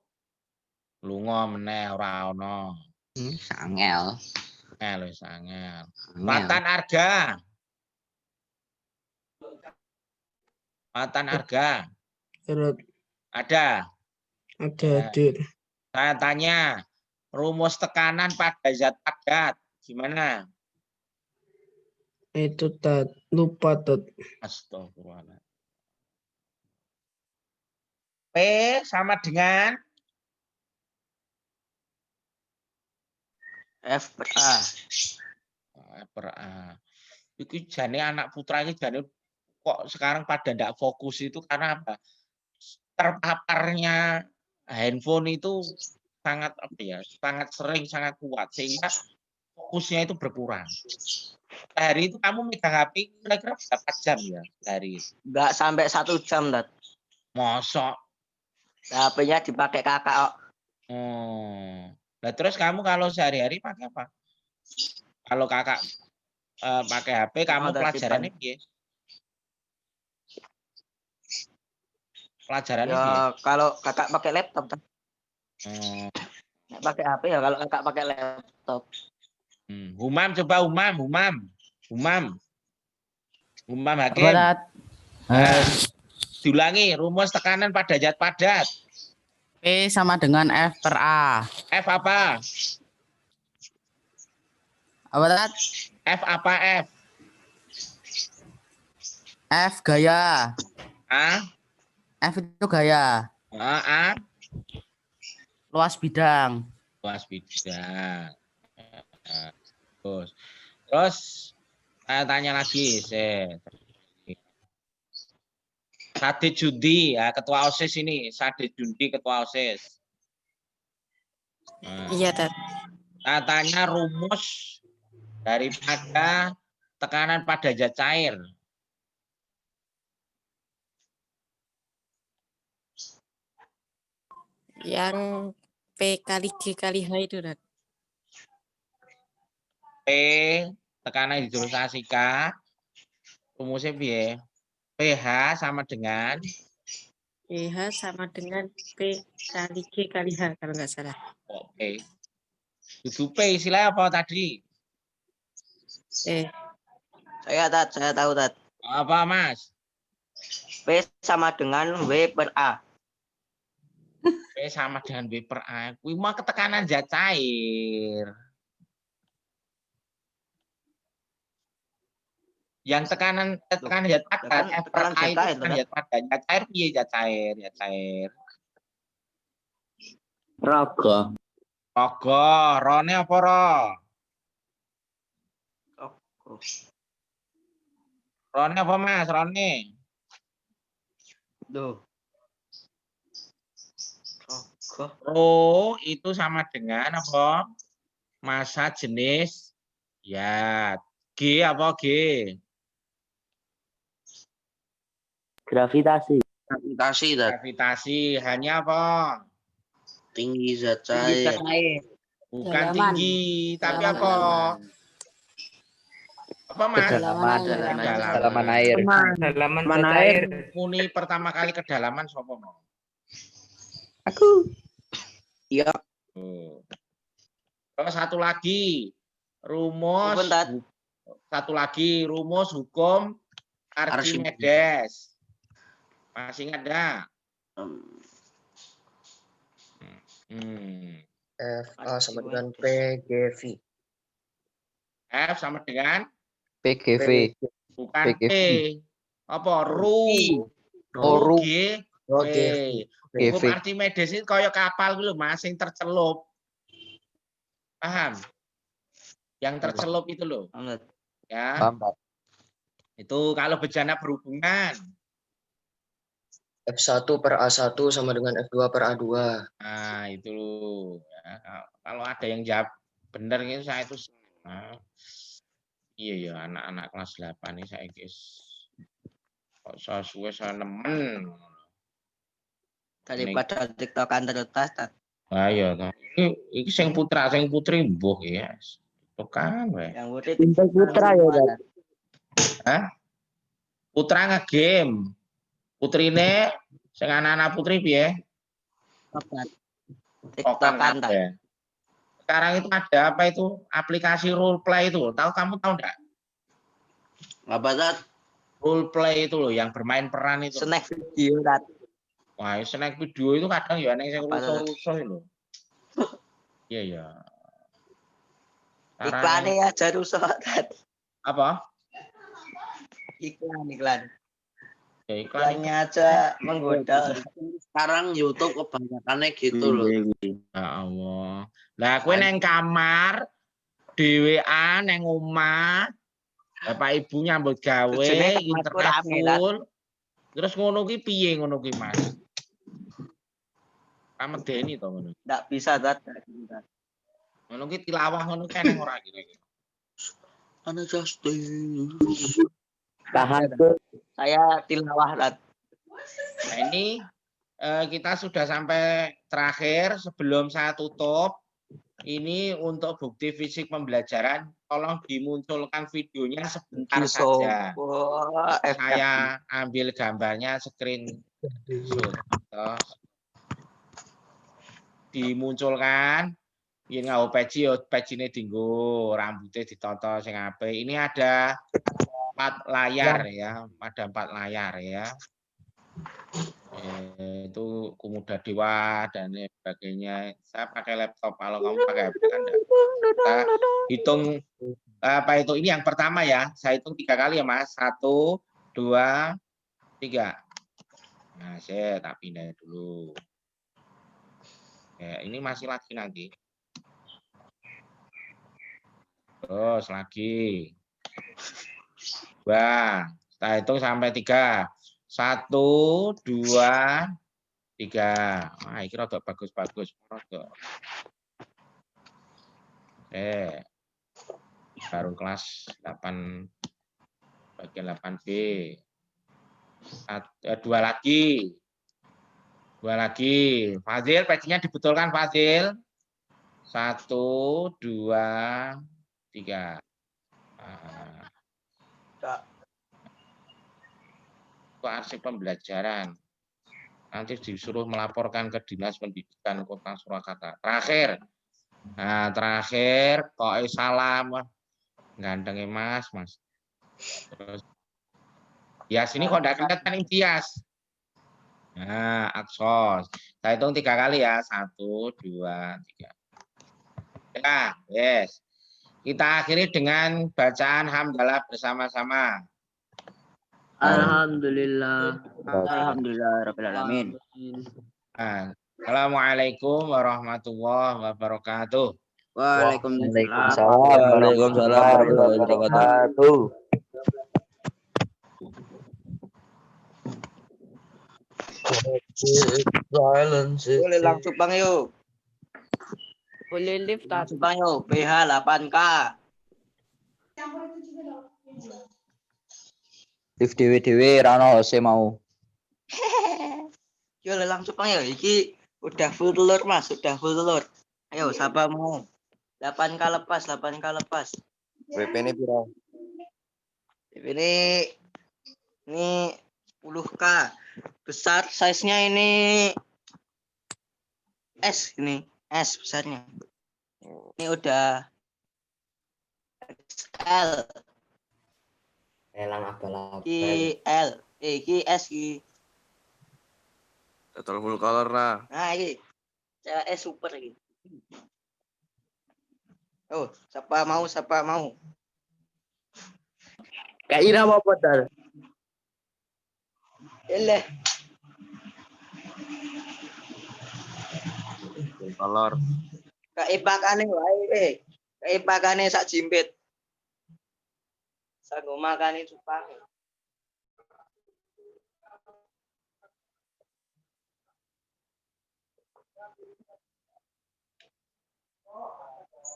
Lunga meneh ora ono. Sangel. Sangel. Matan Arga. Ada. Ada hadir. Saya tanya, rumus tekanan pada zat padat gimana? Itu Tat, lupa Tat. Astagfirullah. P sama dengan F per A. per A. Itu jane anak putra ini jane kok sekarang pada tidak fokus itu karena apa? Terpaparnya handphone itu sangat apa ya? Sangat sering, sangat kuat sehingga fokusnya itu berkurang. Hari itu kamu megang HP kira-kira berapa jam ya hari? Nggak sampai 1 jam, Tat. Mosok. HP-nya dipakai kakak kok. Nah, terus kamu kalau sehari-hari pakai apa? Kalau kakak pakai HP, kamu pelajarannya piye? Pelajarannya piye? Ya kalau kakak pakai laptop. Pakai HP ya kalau kakak pakai laptop. Humam coba Humam Hakim. Apa, Tat? Diulangi rumus tekanan pada zat padat. P sama dengan F per A. F apa? Apa, Tat? F apa F? F gaya. A? F itu gaya. A? Luas bidang. Luas bidang. Terus saya tanya lagi, Sadid Jundi, ya, ketua OSIS ini, Sadid Jundi ketua OSIS. Iya, Tat. Saya tanya rumus daripada tekanan pada zat cair. Yang P kali G kali H itu, Tat. P tekanan hidrostasika Rumusnya piye? PH sama dengan PH sama dengan P kali G kali H kalau nggak salah. P. Dudu P istilahnya apa tadi? Saya tahu Tat. Apa Mas? P sama dengan W per A. P sama dengan W per A. Kuwi mah ketekanan zat cair. Yang tekanan zat padat, F per A itu tekanan zat padat. Zat cair piye zat cair? Zat cair. Raga. Raga, rone apa ro? Rone apa Mas? Rone. Duh. Rho itu sama dengan apa? Massa jenis ya. G apa G? Gravitasi. Gravitasi Tat. Gravitasi hanya apa? Tinggi zat cair. Bukan Kedalaman. tinggi, tapi Kedalaman. apa? Apa Mas? Kedalaman air. Kedalaman air. Muni pertama kali kedalaman sapa mau? Aku. Iya. Terus satu lagi rumus. Bentar. Satu lagi rumus hukum Archimedes. Masih ingat enggak? FA sama dengan PGV. F sama dengan PGV. bukan P. PGV. Apa? Ru. Ru. G. Oh, P. GV. Hukum Archimedes itu kayak kapal gitu Mas, yang tercelup. Paham? Yang tercelup itu loh. Ya. Paham. Itu kalau bejana berhubungan. F1 per A1 sama dengan F2 per A2. Nah, itu loh. Ya, kalau ada yang jawab benar gitu saya itu iya ya anak-anak kelas 8 ini saya guys. Kok suwe saya nemen. Daripada tiktokan terus Tat. Wah iya toh. Iki sing putra, sing putri mbuh ya. Itu kan we. Yang Putra ya Tat. Hah? Putra nge-game. Putrine sing anak-anak putri piye? Tiktokan Tat. Sekarang itu ada apa itu? Aplikasi role play itu. Kamu tahu enggak? Apa Tat? Role play itu loh yang bermain peran itu. Snack video Tat. Wah, snack video itu kadang ya nek sing rusuh-rusuh itu. Iya ya. Iklannya aja rusuh Tat. Apa? Iklan. Ya, Iklannya aja menggoda. Sekarang YouTube kebanyakannya gitu loh. Ya Allah. Lah kowe neng kamar dhewean neng omah bapak ibu nyambut gawe internet full. Terus ngono ki piye ngono ki Mas? Kamedeni to ngono. Nggak bisa Tat. Ngono ki tilawah ngono kan neng ora kira-kira. Ana Justin. Tahan. Saya tilawah Tat. Nah ini kita sudah sampai terakhir sebelum saya tutup. Ini untuk bukti fisik pembelajaran, tolong dimunculkan videonya sebentar saja. Saya ambil gambarnya screenshot. Dimunculkan. Ini nggak peci ini dinggo, rambutnya ditonton sing apik. Ini ada 4 layar ya, ada 4 layar ya. Itu Komodo Dewa dan sebagainya. Saya pakai laptop, kalau kamu pakai HP kan enggak. Kita hitung apa itu? Ini yang pertama ya. Saya hitung 3 kali ya Mas. 1, 2, 3. Nah, saya tak pindah dulu. Ya, ini masih lagi nanti. Terus lagi. 2. Kita hitung sampai 3. 1, 2, 3. Wah, ini rada bagus-bagus. Baru kelas 8 bagian 8B. 2 lagi. 2 lagi. Fazil, pecinya dibetulkan Fazil. 1, 2, 3. ke arsip pembelajaran. Nanti disuruh melaporkan ke Dinas Pendidikan Kota Surakarta. Terakhir, nah terakhir kok salam, wah, gantengnya Mas. Terus bias ini kok enggak kelihatan yang bias. Nah, aksos. Saya hitung 3 kali ya. 1, 2, 3. Ya, yes. Kita akhiri dengan bacaan hamdalah bersama-sama. Alhamdulillah. Alhamdulillah alamin. Nah, Assalamualaikum warahmatullahi wabarakatuh. Waalaikumsalam. Waalaikumsalam warahmatullahi wabarakatuh. Boleh langsung Bang yuk. Boleh lift Tat. Langsung Bang yuk. PH 8K. Lift dewe-dewe rano ose mau. Yo langsung Bang yuk. Iki udah full telur Mas, udah full telur. Ayo siapa mau? 8K lepas, 8K lepas. WP ini piro? Ini 10K. Besar size-nya ini S ini, S besarnya. Ini udah XL. Elang abal-abal. Iki L, iki S iki. Total full color lah. Nah, iki. CS super iki. Oh, siapa mau, siapa mau? Kayak ira apa Dal? Eleh. Full color. Kaipakane wae. Kaipakane sak jimpit. Sanggo makane cupang.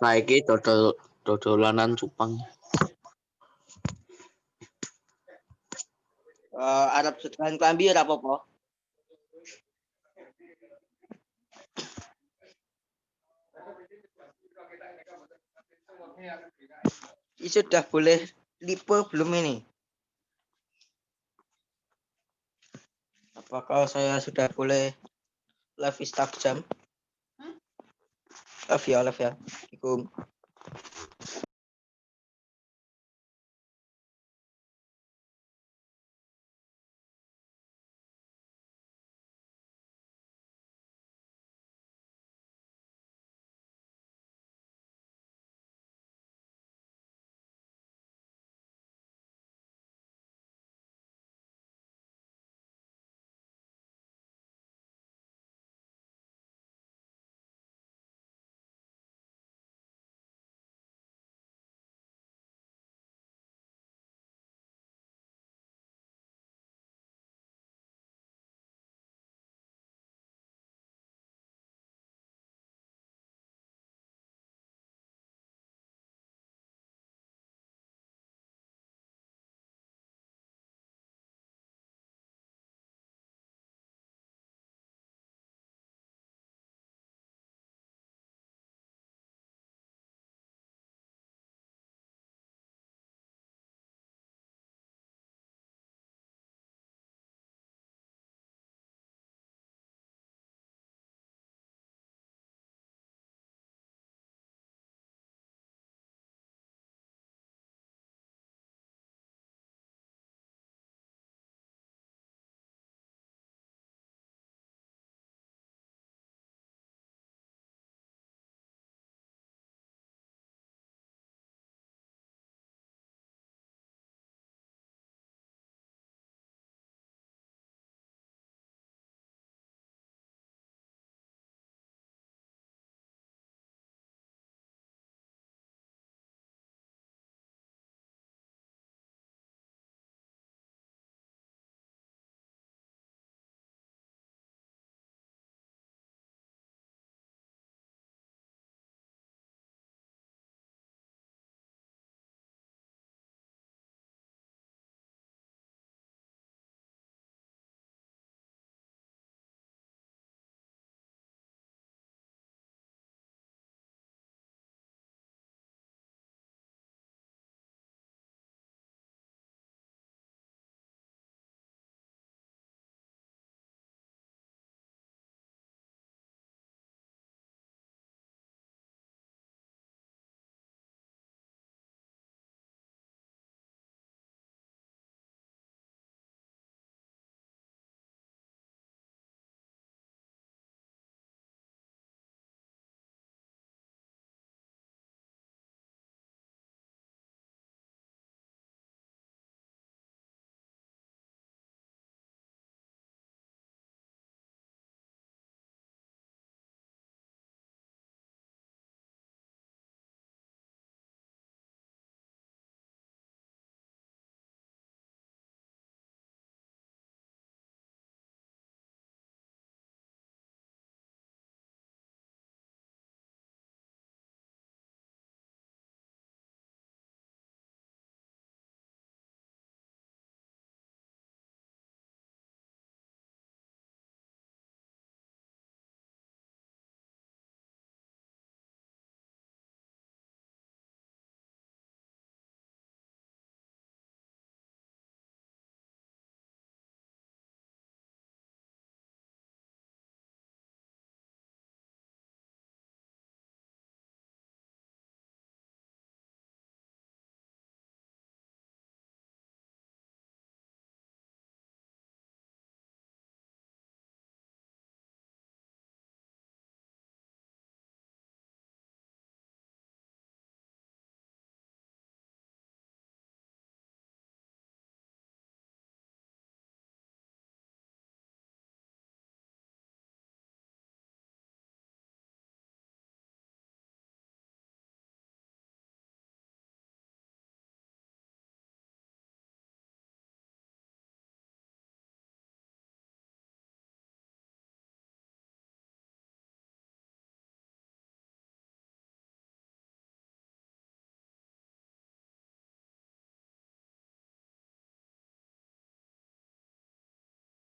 Saiki dodolanan cupang. Arab setelan klambi ora apa-apa. Ini sudah boleh lipo belum ini? Apakah saya sudah boleh live Instagram? Live ya. Assalamualaikum.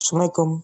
Assalamualaikum.